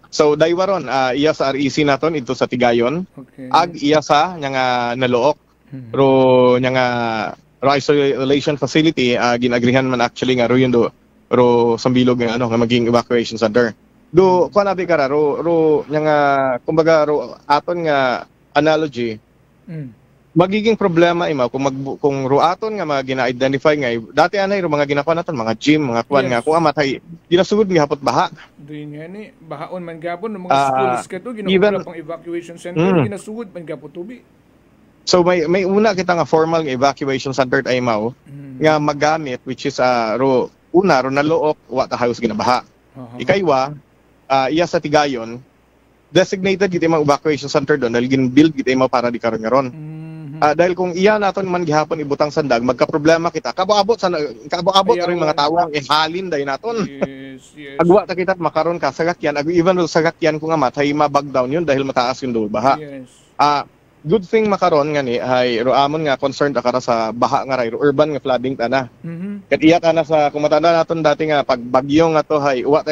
So daywaron iya sa REC naton ito sa Tigayon. Ag iya sa nga Nalook. Ro nga isolation facility ginagrihan man actually nga ro yun ro sambilog nga nga maging evacuation center. Do kuan abi kara ro nga kumbaga ro aton nga analogy. Magiging problema kung ruaton nga mga gina-identify nga dati anay ro mga ginakuan naton mga gym mga kuan nga kuan matay ginasugod ni hapot baha. Doon nga ni bahaon man gapon ng mga schools kato ginakuha pang evacuation center ginasugod man gapon tubi. So may una kita nga formal nga evacuation center ay nga magamit which is ro Nalook wa ta halos ginabaha. Ikaywa iya sa Tigayon designated gid mga evacuation center doon dahil gin-build gid para di karon ngaron. Dahil kung iya naton man gihapon ibutang sandag magka-problema kita kaboabot ring mga tawang ihalin day naton. Agwa ta kita makaron ka sagakyan even sagakyan ko nga matay mabag down yun dahil mataas yung baha. Good thing makaron nga ni ay roamon nga concerned akara sa baha nga ray urban nga flooding tana. Ket iya kana sa kumatanda naton dati nga pag bagyo nga to hay uwa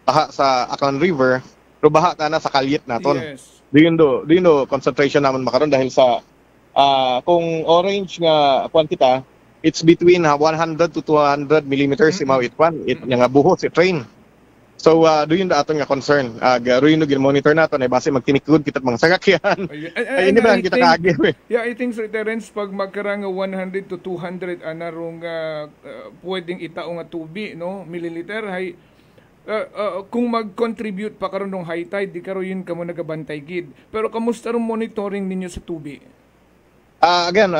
baha sa Aklan River ro baha kana sa kalyet naton. Diyon do concentration namon makaron dahil sa kung orange nga kuan kita, it's between 100 to 200 millimeters imaw itwan nga buhos train. So doon da aton nga concern. Ruin no gin-monitor naton ay base magtinikod kita mga sagakyan. Ay hindi ba kita kaagi. Yeah, I think Sir Terence pag magkarang 100 to 200 anarong pwedeng itao nga tubi no milliliter hay kung mag-contribute pa karon ng high tide di karon kamo nagabantay gid. Pero kamusta ron monitoring ninyo sa tubi? Again,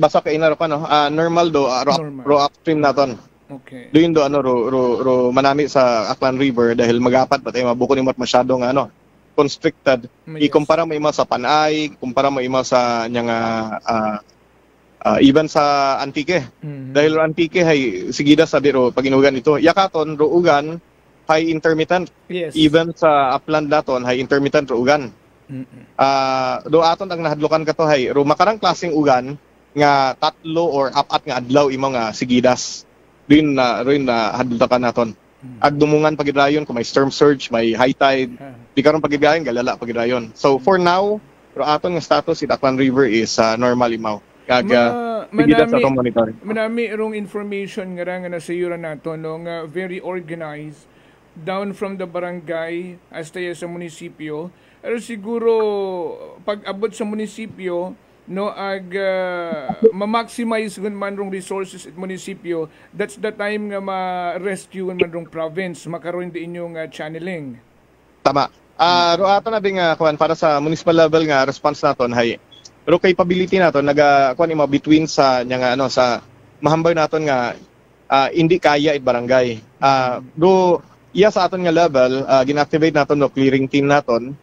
basa kay inaro ka no. Normal do ro upstream naton. Okay. Doon do ro manami sa Aklan River dahil magapat patay mabuko ni masyado nga constricted. Ikumpara mo ima sa Panay, kumpara mo ima sa even sa Antique. Dahil Antique hay sigida sabi ro paginugan ito. Yakaton ro ugan hay intermittent. Even sa upland naton hay intermittent ro ugan. Do aton ang nahadlokan kato hay ro makarang klaseng ugan nga tatlo or apat nga adlaw imo nga sigidas rin na hadlokan naton. Agdumungan pagidayon kung may storm surge, may high tide, di karon pagidayon galala pagidayon. So for now, ro aton nga status sa Aklan River is normal imaw. Sigidas sa atong monitoring. Manami rong information nga nga nasayuran naton nga very organized down from the barangay hasta sa munisipyo. Pero siguro pag abot sa munisipyo no ma-maximize man rong resources at munisipyo, that's the time nga ma-rescue man rong province makaroon din yung channeling. Tama. Ro ato na nga kuan para sa municipal level nga response naton hay. Pero capability naton naga kuan imo between sa nya nga sa mahambay naton nga hindi kaya barangay. Do sa aton nga level gina-activate naton no clearing team naton.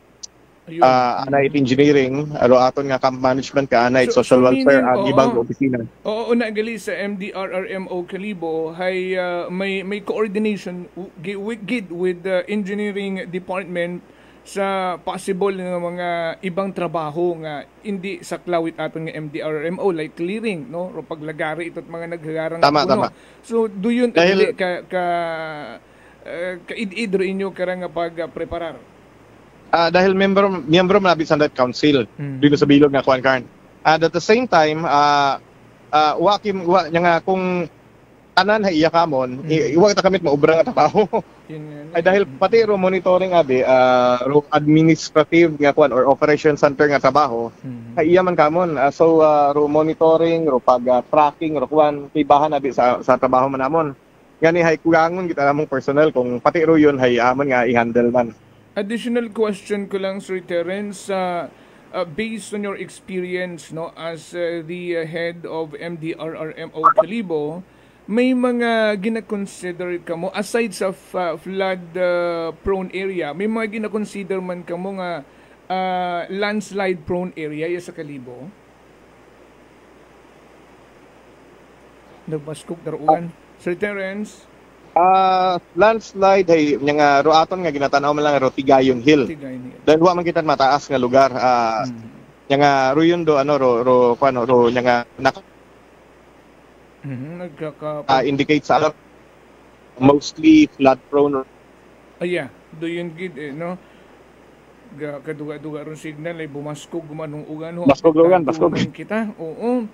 Anay engineering, aro aton nga camp management ka anay social welfare ag ibang opisina. Oo na gali sa MDRRMO Kalibo hay may coordination with the engineering department sa possible nga mga ibang trabaho nga hindi sa klawit aton nga MDRRMO like clearing no ro paglagari itot mga naghagarang tama. So do yun dahil kaid-idro inyo karang nga pagpreparar. Dahil miyembro malapit sa that council dito sa bilog nga kuan kan. At the same time kung tanan hay iya kamon iwag ta kamit maubra nga trabaho. Ay dahil pati ro monitoring ro administrative nga kuan or operation center nga trabaho hay iya man kamon. So ro monitoring ro pag tracking ro kuan tibahan abi sa trabaho man namon. Gani hay kulangon kita namong personnel kung pati ro yun hay amon nga i-handle man. Additional question ko lang, Sir Terence, based on your experience no as the head of MDRRMO Kalibo, may mga gina-consider ka mo, aside sa flood-prone area, may mga gina-consider man ka mo nga landslide-prone area sa Kalibo? Nagpaskog daruan. Sir Terence? Landslide hay nga ro aton nga ginatanaw man lang ro Tigayon Hill. Dahil wa man kita mataas nga lugar nga ro yun do ro nga indicate sa alert mostly flood prone. Do yun gid no. Kaduga-duga ron signal ay bumaskog gumanong ugan ho. Baskog kita. Oo.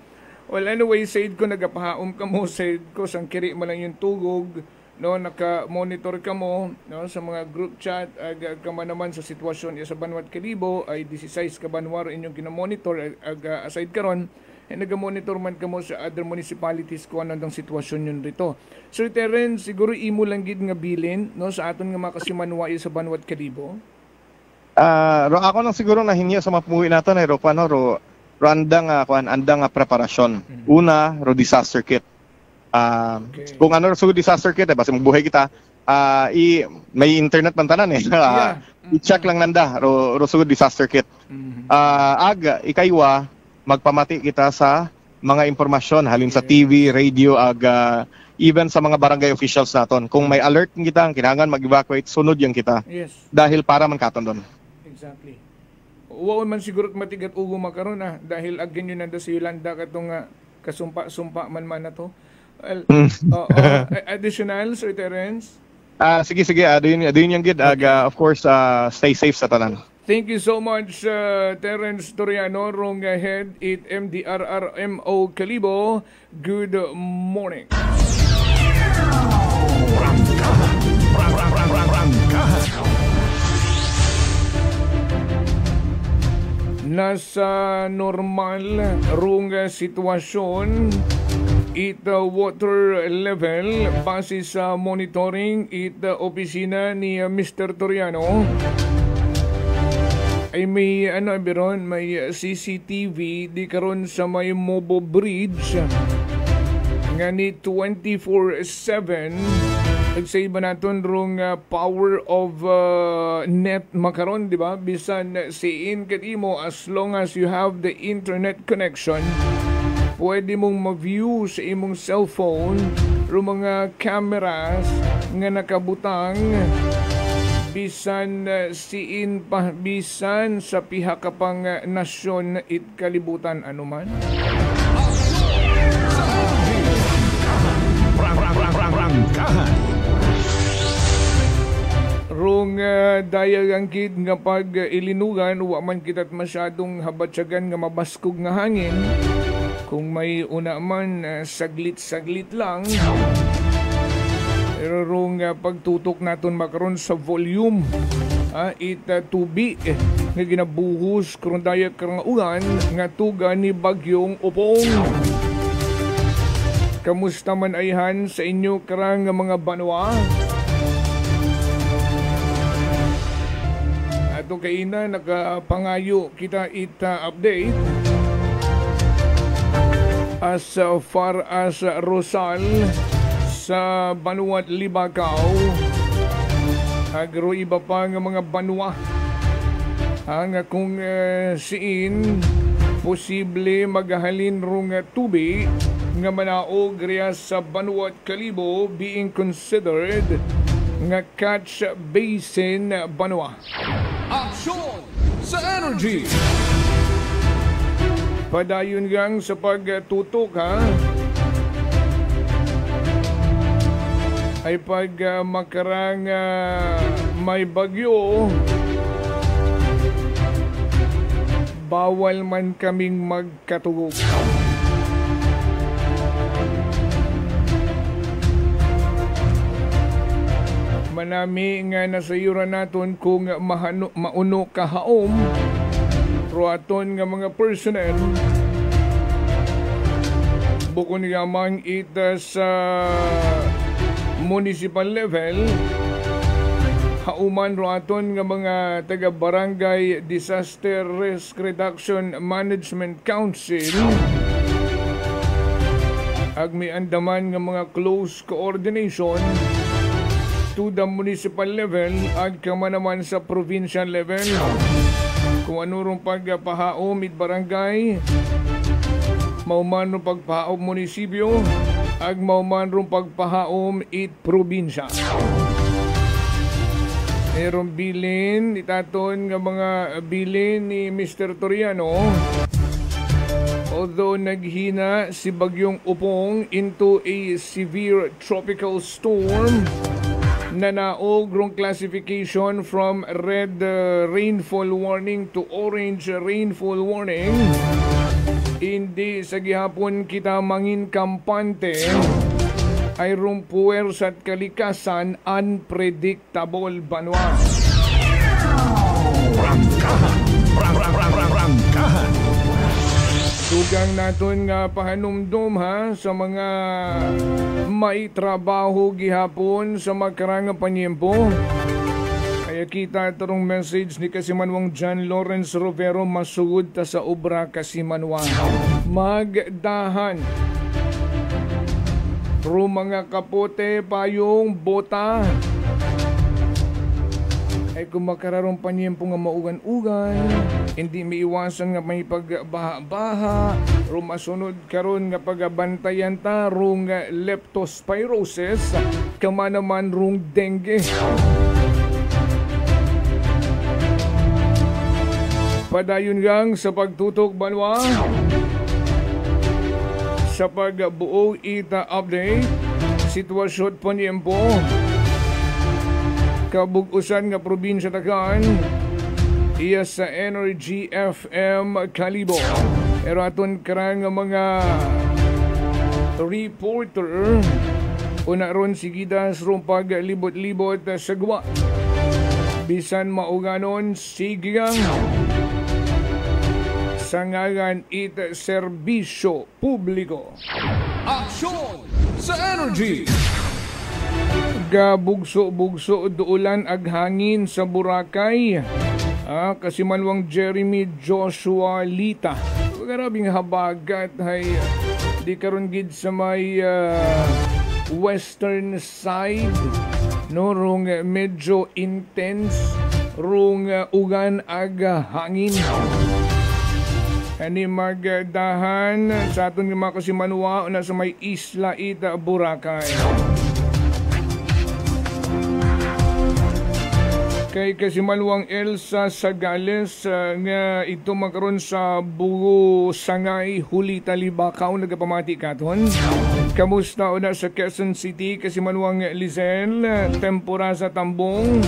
Well, anyway, said ko nagapahaom ka mo, said ko sang kiri mo lang yung tugog, no, naka-monitor ka mo, no, sa mga group chat, kama naman sa sitwasyon sa Banwat Kalibo, ay 16 ka banwar inyong kinamonitor, aside karon naga-monitor man ka mo sa other municipalities kung anong sitwasyon yun rito. Sir Terence, siguro imo lang gid nga bilin, no, sa aton nga makasimanwai sa Banwat Kalibo? Ro ako nang siguro nahinyo sa mapuwi naton ro andang preparasyon. Una, ro disaster kit. Kung so disaster kit basta magbuhay kita, may internet man tanan i-check lang nanda ro sugod disaster kit. Ikaywa magpamati kita sa mga impormasyon halin sa TV, radio even sa mga barangay officials naton. Kung may alert kita kinahanglan mag-evacuate, sunod yung kita. Dahil para man katon doon. Exactly. Waon man siguro matigat ugo makaron dahil agin yun nanda si Yolanda katong kasumpa-sumpa man na to. Additional, Sir Terence? Sige, adun yung gid. Of course, stay safe sa tanan. Thank you so much, Terence Toriano, rong head at MDRRMO Kalibo. Good morning. Nasa normal rong sitwasyon water level base sa monitoring opisina ni Mr. Toriano ay may may CCTV di karon sa may Mobo Bridge nga ni 24/7 nagsay ba naton rong power of net makaron, di ba? Bisan siin kadimo as long as you have the internet connection, pwede mong ma-view sa imong cellphone rong mga cameras nga nakabutang bisan siin pa bisan sa piha ka pang nasyon it kalibutan anuman. Rong dayagangkid nga pag ilinugan, wa man kita't masyadong habatsagan nga mabaskog nga hangin. Kung may una man, saglit-saglit lang. Pero rong pagtutok naton makaron sa volume, tubi nga ginabuhos karon dayag karang ulan nga tuga ni Bagyong Opong. Kamusta man ayhan sa inyo karang mga banwa? kaina nakapangayo kita ita-update. As far as Rosal sa Banuat Libakaw, agro iba pa nga mga banwa ang kung siin posible maghalin rong tubi nga manaog riya sa Banuat Kalibo being considered nga catch basin banwa. Aksyon sa energy! Padayon gang sa pagtutok ay pag makarang may bagyo, bawal man kaming magkatugog. Manami nga nasayuran naton kung mauno kahaom ruaton nga mga personnel bukod nga mang ita sa municipal level hauman ruaton nga mga taga-barangay Disaster Risk Reduction Management Council ag may andaman nga mga close coordination to the municipal level ag kama naman sa provincial level kung ano rong pagpahaom it barangay, mauman rong pagpahaom munisipyo, ag mauman rong pagpahaom it probinsya. Merong bilin, itaton nga mga bilin ni Mr. Toriano. Although naghina si Bagyong Upong into a severe tropical storm, na naog rong classification from red rainfall warning to orange rainfall warning. Hindi sa gihapon kita mangin kampante ay rong puwersa at kalikasan unpredictable banwa. Rangkahan. Dugang naton nga pahanumdum sa mga may trabaho gihapon sa makarang panyempo. Kaya kita tarong message ni Kasimanwang John Lawrence Rovero masugod ta sa obra Kasimanwang. Magdahan. Ro mga kapote, payong, bota. Ay kung makararong panyempo nga maugan-ugan, hindi maiwasan nga may pagbaha-baha, rumasunod karon nga pagabantayan ta rung leptospirosis, kama naman rung dengue. Padayon gang sa pagtutok banwa, sa pagbuo ita update, sitwasyon panyempo, kabugusan nga probinsya tagan iya sa Energy FM Kalibo. Pero aton karang mga reporter una ron sigidas rong paglibot-libot sa gwa. Bisan mauganon sigang sangagan it serbisyo publiko. Aksyon sa Energy! Bugso-bugso duulan ag hangin sa Boracay. Kasimanwang Jeremy Joshua Lita. Karabing habagat ay di karon gid sa may western side. No, rong medyo intense rong ugan ag hangin. Ani magdahan sa aton nga mga Kasimanwa na sa may isla ita Boracay. Kay Kasimanwang Elsa Sagales nga ito magkaroon sa Bugo Sangay Huli Talibakaw nagapamati katon. Kamusta una sa Quezon City Kasimanwang Lizel tempura sa Tambong.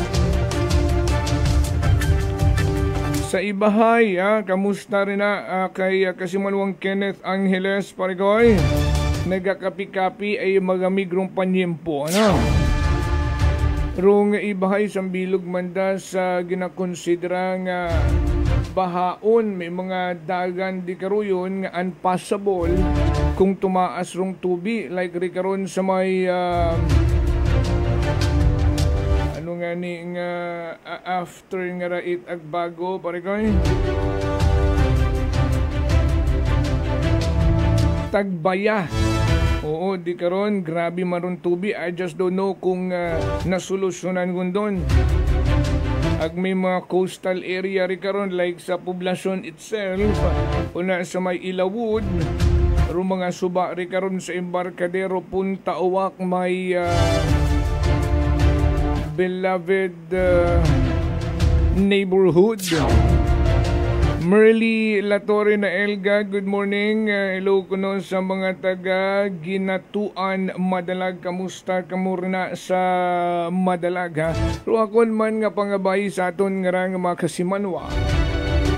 Sa Ibahay kamusta rin na kay Kasimanwang Kenneth Angeles Parigoy. Nagakapi-kapi ay magamigrong panyempo rong Ibahay sambilog manda sa ginakonsidera nga bahaon may mga dagan di karuyon nga unpassable kung tumaas rong tubi like ri karon sa may nga ni nga after nga rait ag bago pare ko Tagbaya. Oo, di karon grabe maron tubi. I just don't know kung nasolusyonan gundon. Ag may mga coastal area ri karon like sa poblasyon itself, una sa may Ilawod, ro mga suba ri karon sa Embarcadero Punta Uwak may beloved neighborhood. Merly Latore na Elga, good morning. Hello kuno sa mga taga Ginatuan Madalag. Kamusta kamurna sa Madalag ha? Ruakon man nga pangabay sa aton nga mga kasimanwa.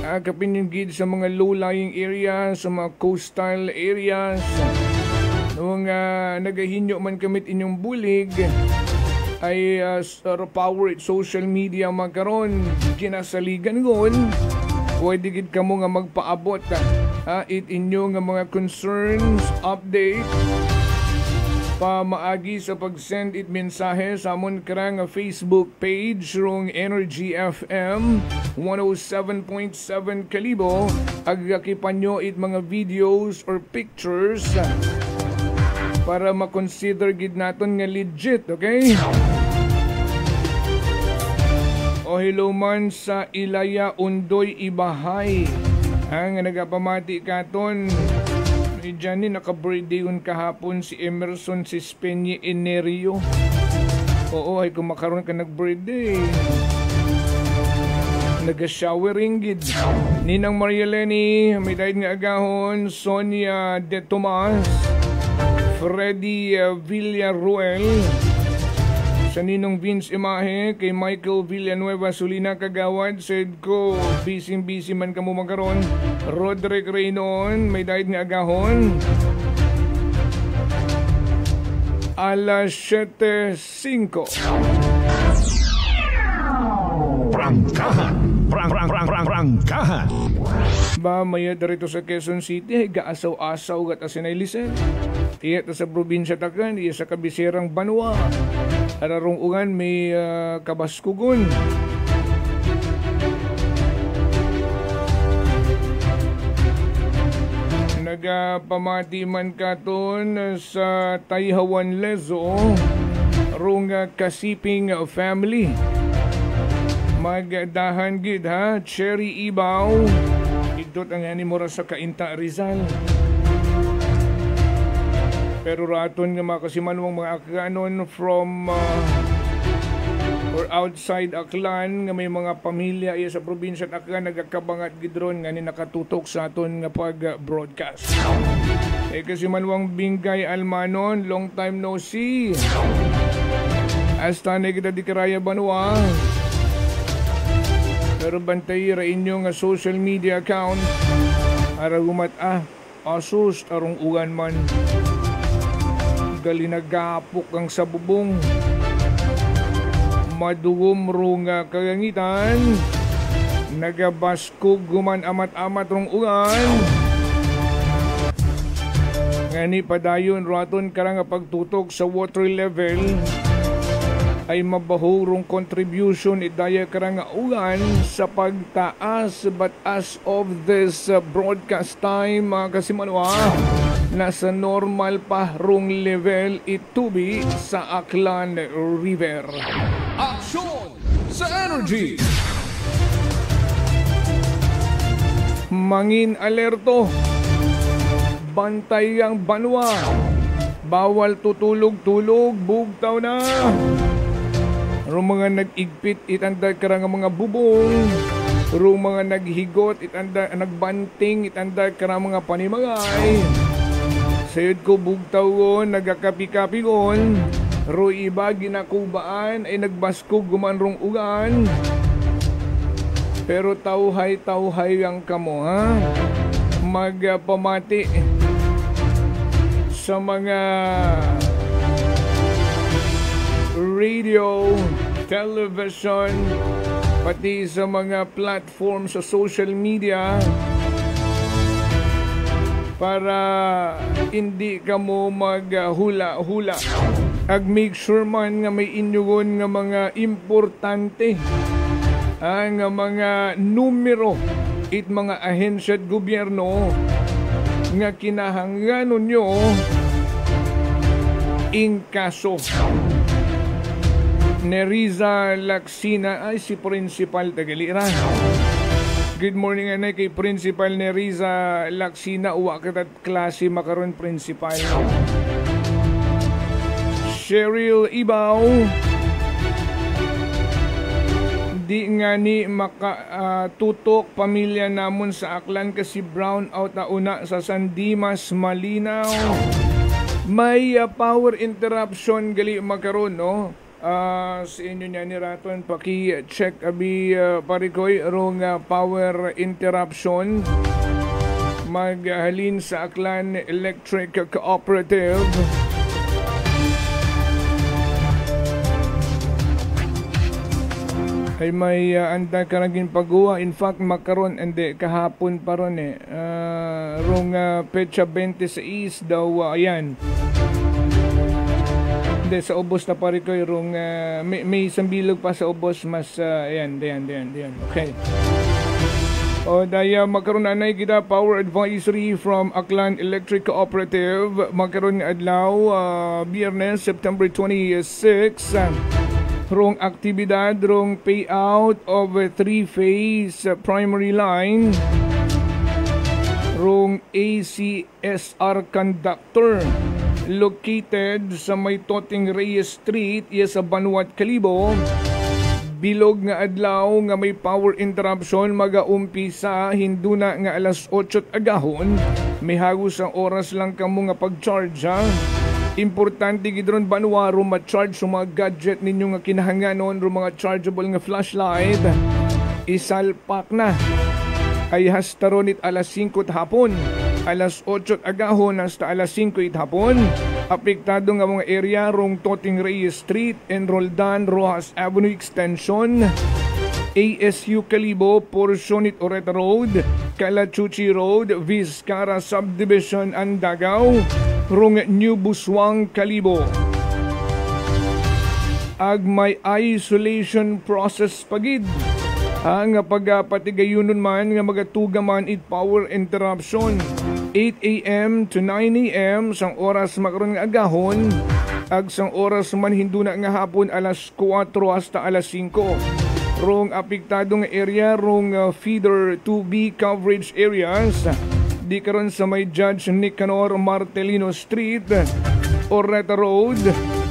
Kapinyugid sa mga low-lying areas, sa mga coastal areas. Nung nagahinyo man kamit inyong bulig, ay power it social media magkaron ginasaligan gon. Pwede gid kamo nga magpaabot it inyo nga mga concerns, update pa maagi sa pag-send it mensahe sa amon karang Facebook page rong Energy FM 107.7 Kalibo. Agakipan nyo it mga videos or pictures para makonsider gid naton nga legit, okay? O hello man sa Ilaya Undoy Ibahay. Ang nagapamati katon. Diyan ni naka-birthday yun kahapon si Emerson Sispeñe Enerio. Oo, ay kung makaroon ka nag-birthday. Nag-showering gid. Ninang Maria Lenny, may dahil nga agahon. Sonia De Tomas. Freddy Villaruel. Sa Ninong Vince Imahe, kay Michael Villanueva Sulina Kagawad, said ko, busy man ka mo magkaroon. Roderick Reynon, may dahil nga agahon. Alas 7:05. Prangkahan. Prangkahan. Ba, maya darito sa Quezon City, gaasaw-asaw gat asinay lisen. Iya sa probinsya Takan, iya sa kabisirang Banwa. Ararong ungan may kabaskugon. Nagapamati man katon sa Tayhawan Lezo rong Kasiping family. Magdahan gid ha, Cherry Ibaw. Idot ang animora sa Cainta Rizal. Pero raton nga makasimanwang mga akanon from or outside Aklan nga may mga pamilya iya sa probinsya at Aklan nagakabangat gidron nga ni nakatutok sa aton nga pag-broadcast. Kasimanwang Bingay Almanon, long time no see. Hasta na kita di Karaya Banwa. Pero bantay ra inyong social media account para gumat asus arong ugan man. Galinagapok ang sabubong. Madugom rong kagangitan. Nagabaskog guman amat-amat rong ugan. Ngani padayon raton karang pagtutok sa water level ay mabahurong contribution idaya karang ugan sa pagtaas, but as of this broadcast time kasimanwa nasa normal pa rong level itubi sa Aklan River. Aksyon sa Energy! Mangin alerto. Bantay ang Banwa. Bawal tutulog-tulog, bugtaw na. Ro mga nag-igpit itanda karang mga bubong. Ro mga naghigot itanda nagbanting itanda karang mga panimagay. Sayod ko bugtawon, nagakapi-kapigon. Ro iba ginakubaan ay nagbaskog gumanrong ugan. Pero tawhay ang kamo ha. Magpamati sa mga radio, television, pati sa mga platform sa social media para hindi ka mo maghula-hula ag make sure man nga may inyugon nga mga importante ang mga numero it mga ahensya at gobyerno nga kinahanglanon nyo in kaso. Neriza Laksina ay si Principal Tagalira. Good morning anay kay Principal Neriza Laksina. Uwa katat klase makaron Principal. Cheryl Ibaw. Di nga ni makatutok pamilya namon sa Aklan kasi brown out na una sa San Dimas Malinaw. May power interruption gali makaron no. Sa inyo niya ni Raton paki-check abi parikoy rong power interruption maghalin sa Aklan Electric Cooperative. Ay may anda karagin pagguwa. In fact makaron hindi kahapon pa ron rong petsa 26 daw ayan. Hindi, sa ubos na pari ko yung may isang bilog pa sa ubos mas ayan. Okay. O daya magkaroon na kita power advisory from Aklan Electric Cooperative. Magkaroon nga adlaw Biyernes September 26 rong aktibidad rong payout of 3-phase primary line rong ACSR conductor located sa may Toting Reyes Street sa Banwat, Kalibo. Bilog nga adlaw nga may power interruption magaumpisa hinduna nga alas 8 agahon. May hagos ang oras lang kamo nga pag-charge ha. Importante gidron banwaro ma-charge sa mga gadget ninyo nga kinahanganon ro mga chargeable nga flashlight. Isalpak na. Ay hastaronit alas 5 hapon. Alas 8 agahon hasta alas 5 hapon. Apektado nga mga area rong Toting Reyes Street and Roldan Rojas Avenue Extension, ASU Kalibo, portion it Oreta Road, Calachuchi Road, Vizcara Subdivision, Andagaw, rong New Buswang, Kalibo. Ag may isolation process pagid. Ang pagpatigayunon man nga magatuga man it power interruption 8 a.m. to 9 a.m. sang oras makaron nga agahon ag sang oras man hinduna nga hapon alas 4 hasta alas 5 rong apektado nga area rong feeder 2B coverage areas di karon sa may Judge Nicanor Martelino Street, Oreta Road,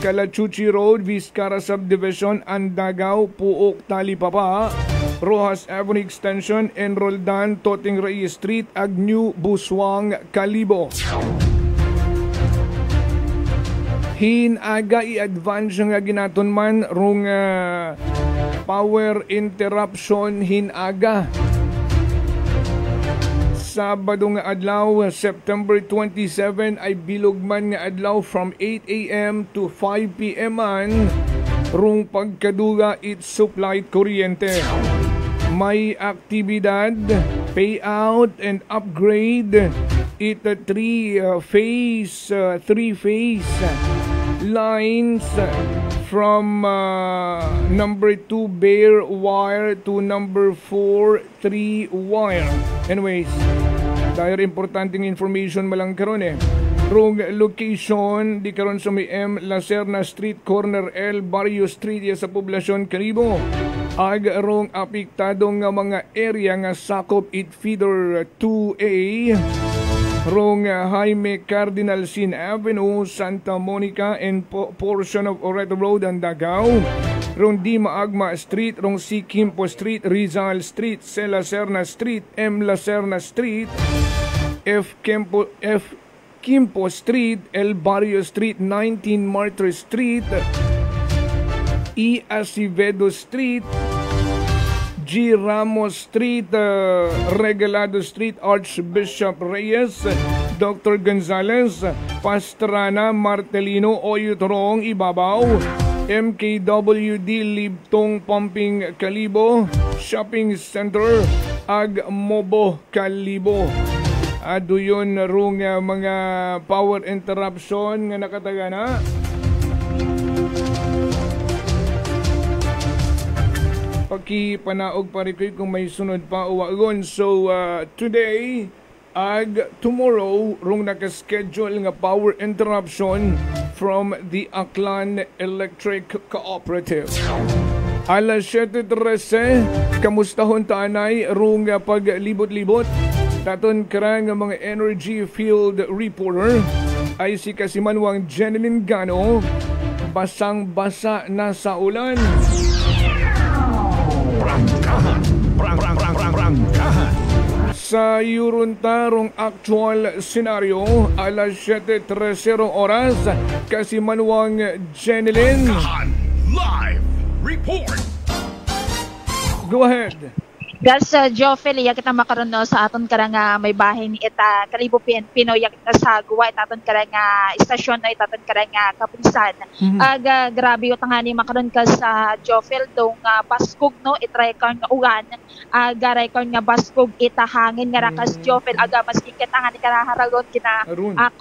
Calachuchi Road, Vizcara Subdivision, Andagaw, Puok, Talipapa, Rojas Avenue Extension, and Roldan, Toting Reyes Street, Agnew, Buswang, Kalibo. Hinaga i-advance nga ginaton man rong power interruption hinaga. Sabado nga adlaw, September 27 ay bilog man nga adlaw from 8 a.m. to 5 p.m. man rong pagkaduga it supplied kuryente. May aktibidad, payout and upgrade it 3-phase lines from number 2 bare wire to number 4 3 wire. Anyways, dahil importanteng information malang karon Rong location di karon sa may M. Lacerna Street, corner L. Barrio Street sa poblasyon Kalibo. Ag rong apektado nga mga area nga sakop it feeder 2A. Rong Jaime Cardinal Sin Avenue, Santa Monica and portion of Oreta Road and Dagao. Rong D. Maagma Street, rong C. Quimpo Street, Rizal Street, C. Lacerna Street, M. Lacerna Street, F. Quimpo Street, El Barrio Street, 19 Martyr Street, E. Acevedo Street, G. Ramos Street, Regalado Street, Archbishop Reyes, Dr. Gonzales, Pastrana, Martelino, Oyutrong, Ibabaw, MKWD, Libtong, Pumping, Kalibo, Shopping Center, Ag Mobo, Kalibo. Ado yun rong mga power interruption nga nakatagana. pakipanaog parikoy kung may sunod pa uwagon. So today ag tomorrow rong nakaschedule nga power interruption from the Aklan Electric Cooperative. Alas 7:13, kamustahon tanay rong paglibot-libot daton karang mga energy field reporter ay si Kasimanwang Jeneline Gano, basang-basa na sa ulan. Sa yuruntarong actual scenario, alas 7:30 oras, Kasimanwang Jeneline. Live report. Go ahead. Gas Joffel, iya kita makaroon no, sa aton karang may bahay ni ita Kalibo Pinoy iya kita sa guwa itaton karang istasyon na itaton karang kapulisan. Grabe utangani makaroon ka sa Joffel dong baskog no itry kan nga ugan garay kan nga baskog itahangin nga rakas Joffel aga maski kita nga ni karaharagon kita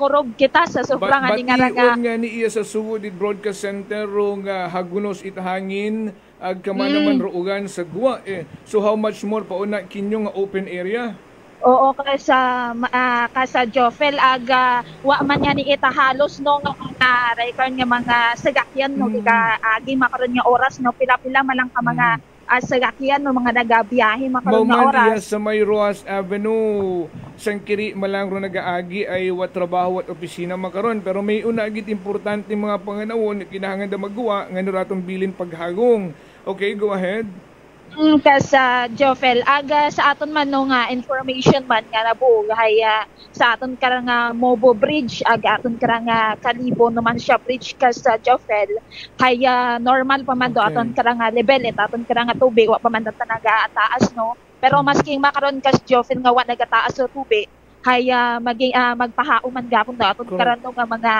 kurog kita sa sobrang ani nga raga ni iya sa suwod di broadcast center rong hagunos itahangin agkama naman ruugan sa guwa So how much more pauna kinyo nga open area? Oo, kasa Joffel aga wa man nga ni ita halos no nga record nga mga sagakyan no giga agi makaron nga oras no pila-pila malang ka mga sagakyan no mga nagabiyahe makaron nga oras. Sa may Roas Avenue sangkiri malang ro nagaagi ay wat trabaho at opisina makaron pero may una gid importante mga panganawon kinahanglan da magguwa nga ratong bilin paghagong. Okay, go ahead. Kasa Joffel, aga sa aton man no nga information man nga nabuo hay sa aton karang Mobo Bridge, aga aton karang Kalibo naman siya bridge kasa Joffel. Hay normal pa man do aton karang level aton karang tubig wa pa man tanaga taas no. Pero maski makaron kas Joffel nga wa nagataas sa tubig, hay maging magpahao man gapon do aton karon nga mga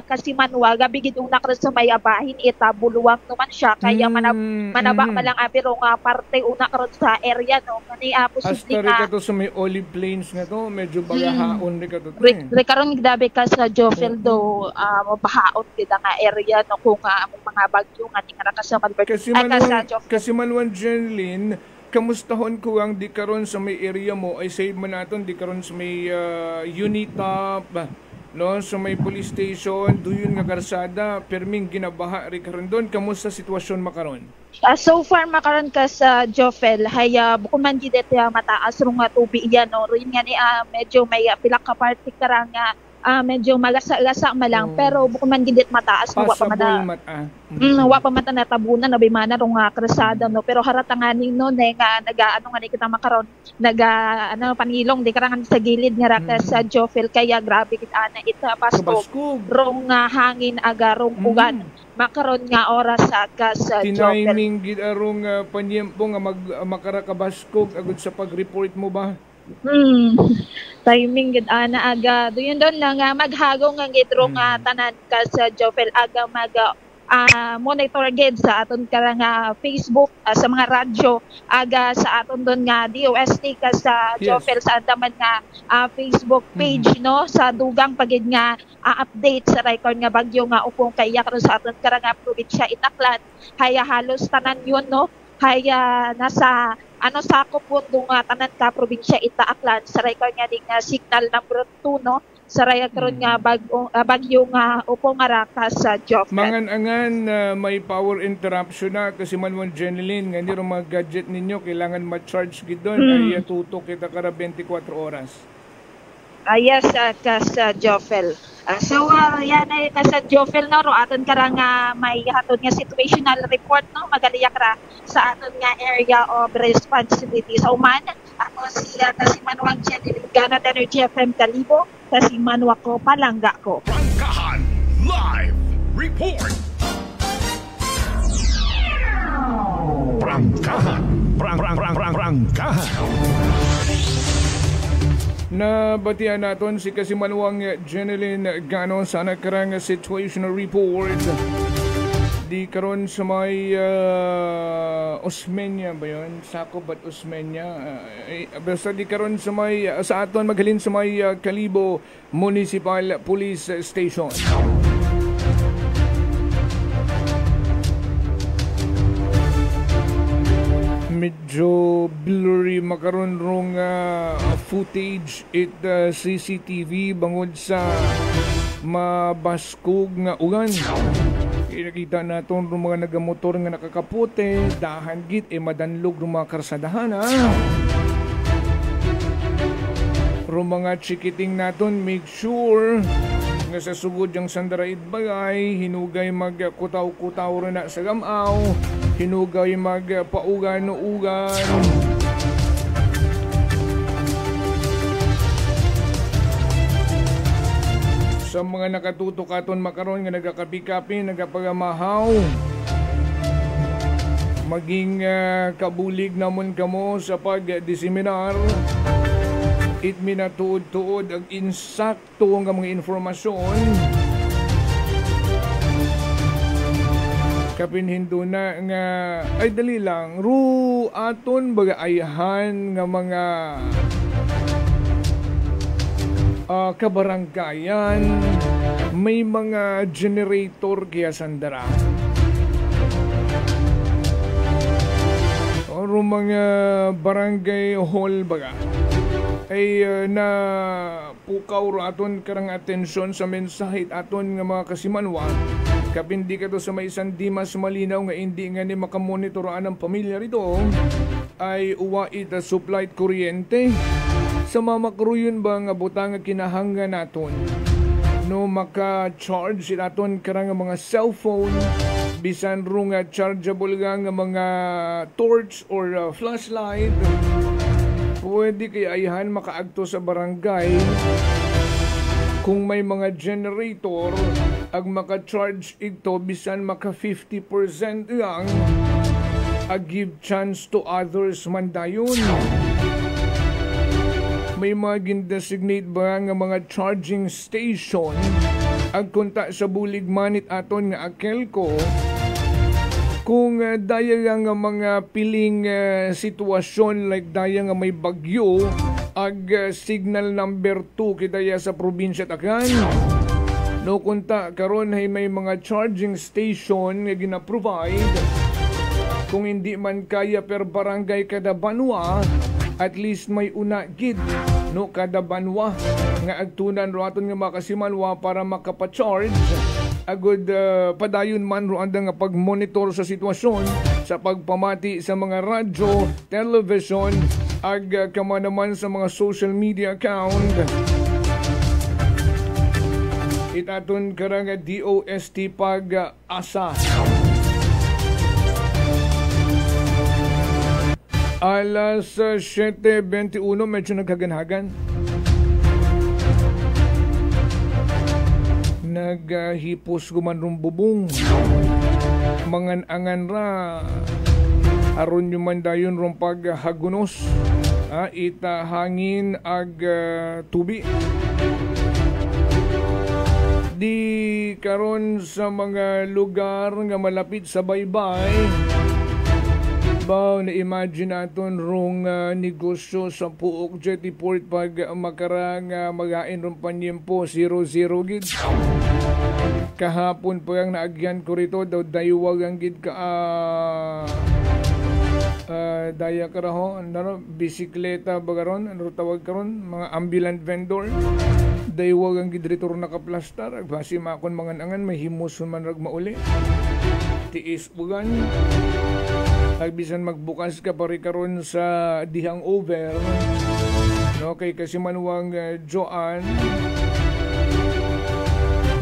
Kasimanwa gabi gid una karon sa may abahin ita buluwang naman siya kaya manaba malang pero nga parte una karon sa area no kani posible nga to sa may olive plains nga to medyo bagahaon ri ka to. Karon gdabe ka sa Joffel do mabahaon gid nga area no kung mga bagyo nga ni nga sa Kasimanwan Jeneline. Kamustahon ko ang di karon sa may area mo ay save man naton di karon sa may Unitop no sa may police station duyon nga karsada perming ginabaha ri karon don kamusta sitwasyon makaron? So far makaron ka sa Joffel hay bukod man gid mataas ro nga tubig yan no rin nga ni medyo may pila ka parte karang medyo malasa-lasa malang pero bukod man gid mataas no wa pa man natabunan na bimana rong krasada no pero haratanganing no nga nagaano nga ni kita makaron panilong di karangan sa gilid nga rakas sa Joffel kaya grabe kit ana ita baskog rong hangin aga rong ugan makaron nga oras sa Joffel tiniming gid arong panyempo nga makarakabaskog agud sa pag-report mo ba? Timing gid ana aga doon lang maghagaw nga gidro nga tanan ka sa Joffel aga monitor gid sa aton karang Facebook sa mga radyo aga sa aton don nga DOST ka sa Joffel sa andaman nga Facebook page no sa dugang pagid nga update sa record nga bagyo nga upong kaya karon sa aton karang probinsya Itaklan haya halos tanan yun no haya nasa sakop po doon tanan ka probinsya Itaklan sa record nga ding signal number 2 no sa raya karon nga bagyo nga upong arakas sa Joffel. Mangan-angan may power interruption na kasi Manwan Jeneline nga niro mga gadget ninyo kailangan ma-charge gid doon ay tutok kita kara 24 oras. Yes, sa Joffel. So yan ay sa Joffel no ro aton karang may hatod nga situational report no magaliyak ra sa aton nga area of responsibility sa uman ako siya Kasimanwang Jeneline Ganat Energy FM Kalibo Kasimanwa ko palangga ko. Prangkahan live report. Prangkahan prangkahan. Nabatian naton si Kasimanwang Jeneline Gano sa nakarang situational report. Di karon sa may Osmeña ba yun? Sakop at Osmeña. Basta di karon sa may sa aton maghalin sa may Kalibo Municipal Police Station. medyo blurry makaron rong footage it CCTV bangod sa mabaskog nga ulan. Nakita naton rong mga nagamotor nga nakakapote, dahan git madanlog rong mga karsadahan Rong mga chikiting naton, make sure nga sa sugod yung sandarait bagay, hinugay magkutaw-kutaw rin na sa gamaw, hinugay magpaugan-ugan. Sa mga nakatutok aton makaron nga nagakapi-kapi, nagapagamahaw, maging kabulig namon kamo sa pag-diseminar. It minatuod-tuod ang insakto nga mga informasyon. Kapinhindo na nga, ay dali lang, aton bagayhan nga mga kabaranggayan, may mga generator kaya sandara. O mga barangay hall baga. Ay na pukaw aton karang atensyon sa mensahe aton nga mga kasimanwa kapindi ka to sa may isang di mas malinaw nga hindi nga ni makamonitoran ang pamilya rito ay uwait supply kuryente sa mamakruyon ba nga butang nga kinahangga naton no maka-charge aton karang mga cellphone bisan rung chargeable nga mga torch or flashlight. Pwede kaya ayahan makaagto sa barangay kung may mga generator ag maka-charge ito bisan maka 50% lang ag give chance to others man dayon. May mga gindesignate ba nga mga charging station ag kunta sa bulig manit aton nga Akelco kung daya nga mga piling sitwasyon like daya nga may bagyo ag signal number 2 kidaya sa probinsya takan no kunta karon ay may mga charging station nga gina-provide kung hindi man kaya per barangay kada banwa at least may una gid no kada banwa nga agtunan ro aton nga makasimanwa para makapa-charge agud padayon man ro anda nga pagmonitor sa sitwasyon sa pagpamati sa mga radyo, television ag kamanaman sa mga social media account. Itaton karang DOST pag-asa. Alas 7:21 medyo nagkaganhagan. Naghipos guman bubong mangan-angan ra aron yung mandayon rong paghagunos ita hangin ag tubi di karon sa mga lugar nga malapit sa baybay ba na-imagine naton rong negosyo sa Puok Jetty Port pag makarang magain rong panyempo 00 gid. Kahapon pa ang naagyan ko rito daw daywag ang gid ka daya karaho ano bisikleta bagaron ano tawag karon mga ambulant vendor daywag ang gid rito nakaplastar basi makon mangan-angan mahimos man rag mauli tiis bugan bisan magbukas ka pari karon sa dihang over no kay kasimanwang Joan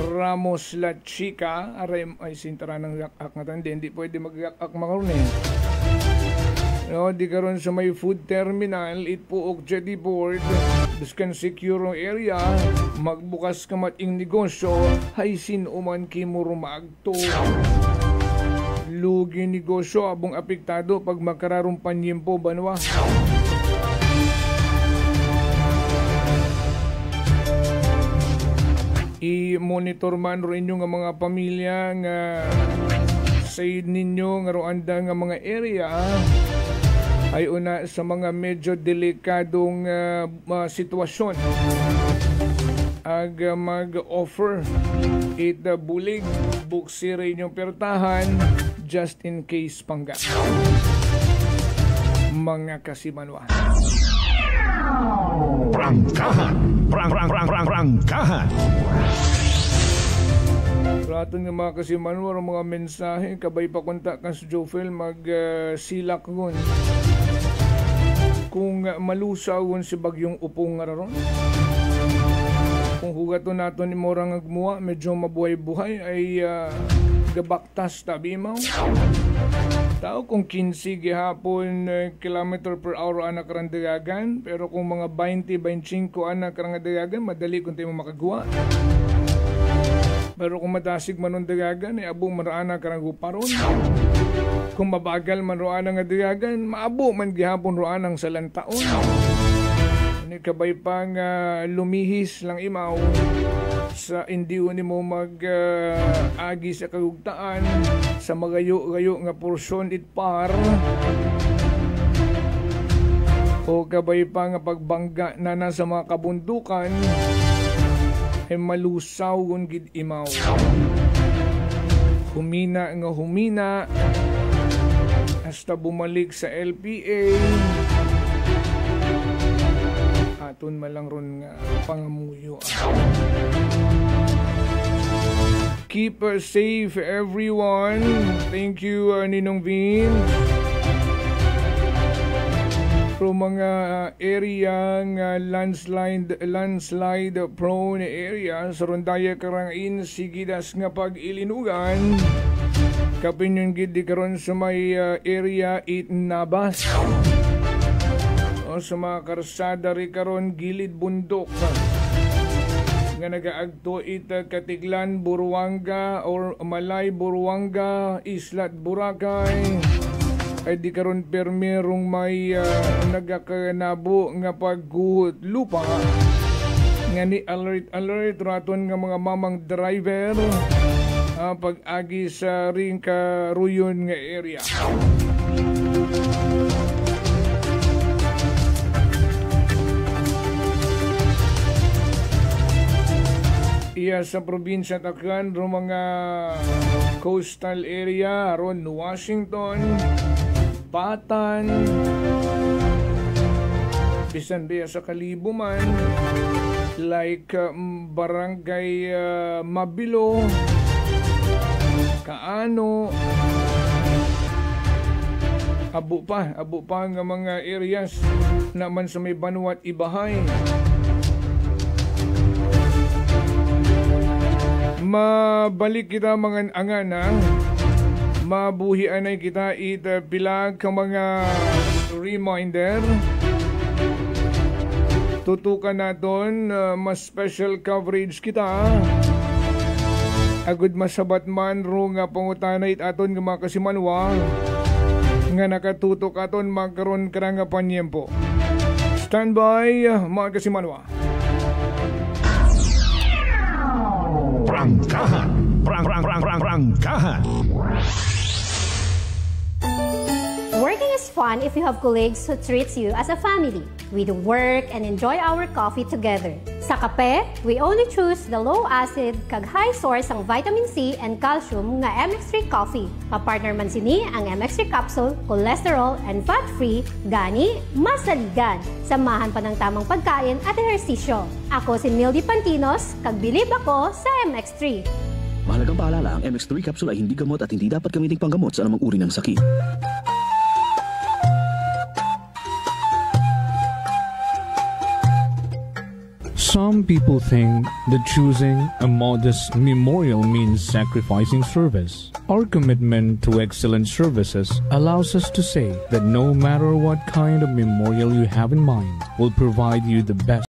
Ramos La Chica ay sintara ng yak-ak nga tanda hindi pwede mag-yak-ak makaroon no di karon sa may food terminal Puok Jetty Port biskan secure area magbukas ka mating negosyo hay sinuman kimuro maagto lugi negosyo abong apektado pag magkararong panyempo banwa. I-monitor man ro inyo nga mga pamilya nga sayid ninyo nga ro anda nga mga area ay una sa mga medyo delikadong sitwasyon ag mag-offer bulig buksi rin yung pertahan just in case pangga. mga kasimanwa. Prangkahan. Prangkahan. Raton nga mga kasimanwa, mga mensahe, kabay pa kontak kan sa Jofel, silak gun. Kung malusaw gun si bagyong upong nga ron. Kung hugato nato ni Morang agmuwa, medyo mabuhay-buhay, ay gabaktas tabi mo. Tao kung 15 gihapon kilometer per hour anak karandagan, pero kung mga 20-25 anak karandagan, madali kung tayo makagawa. Pero kung matasig manon dagagan, abong maraana karang guparon. Kung mabagal man roana nga dagagan, maabo man gihapon roanang salantaon. Ni kabay pang lumihis lang imaw sa indiw ni mo agi sa kagugtaan sa magayo-gayo nga porsyon itpar. O kabay pa nga pagbangga na nasa mga kabundukan, ay malusaw kung gid imaw. Humina nga humina hasta bumalik sa LPA. Aton malang ron nga pangamuyo. Keep safe everyone. Thank you Ninong Vin. Pro mga area nga landslide prone area sa rondaya karangain sigidas nga pag-ilinugan kapin yung gid di karon sa may area Itnabas o sa mga karsada ri karon gilid bundok nga nagaagto Katiglan, Buruanga or Malay, Buruanga, Islat, Boracay ay di karon permerong may nagakanabo nga pagguhot lupa nga ni alert raton nga mga mamang driver pag-agi sa ring karuyon nga area. Iya sa probinsya Taklan ro mga coastal area aron Washington, Batan, bisan biya sa Kalibo man, like Barangay Mabilo, Kaano, abo pa nga mga areas naman sa may Banwat Ibahay. Mabalik kita mga angana, mabuhian ay kita pilag ka mga reminder. Tutukan naton mas special coverage kita. Agud masabat man ro nga pangutanay aton nga mga kasimanwa nga nakatutok aton magkaroon ka nga panyempo. Standby mga kasimanwa. Prangkahan. Prangkahan. Working is fun if you have colleagues who treats you as a family. We do work and enjoy our coffee together. Sa kape, we only choose the low-acid kag high source ang vitamin C and calcium nga MX3 coffee. Kapartner man sini ang MX3 capsule, cholesterol and fat-free, gani, masaligan. Samahan pa ng tamang pagkain at ehersisyo. Ako si Mildy Pantinos, kag bilib ako sa MX3. Mahalagang paalala, ang MX3 capsule ay hindi gamot at hindi dapat gamiting panggamot sa anumang uri ng sakit. Some people think that choosing a modest memorial means sacrificing service. Our commitment to excellent services allows us to say that no matter what kind of memorial you have in mind, we'll provide you the best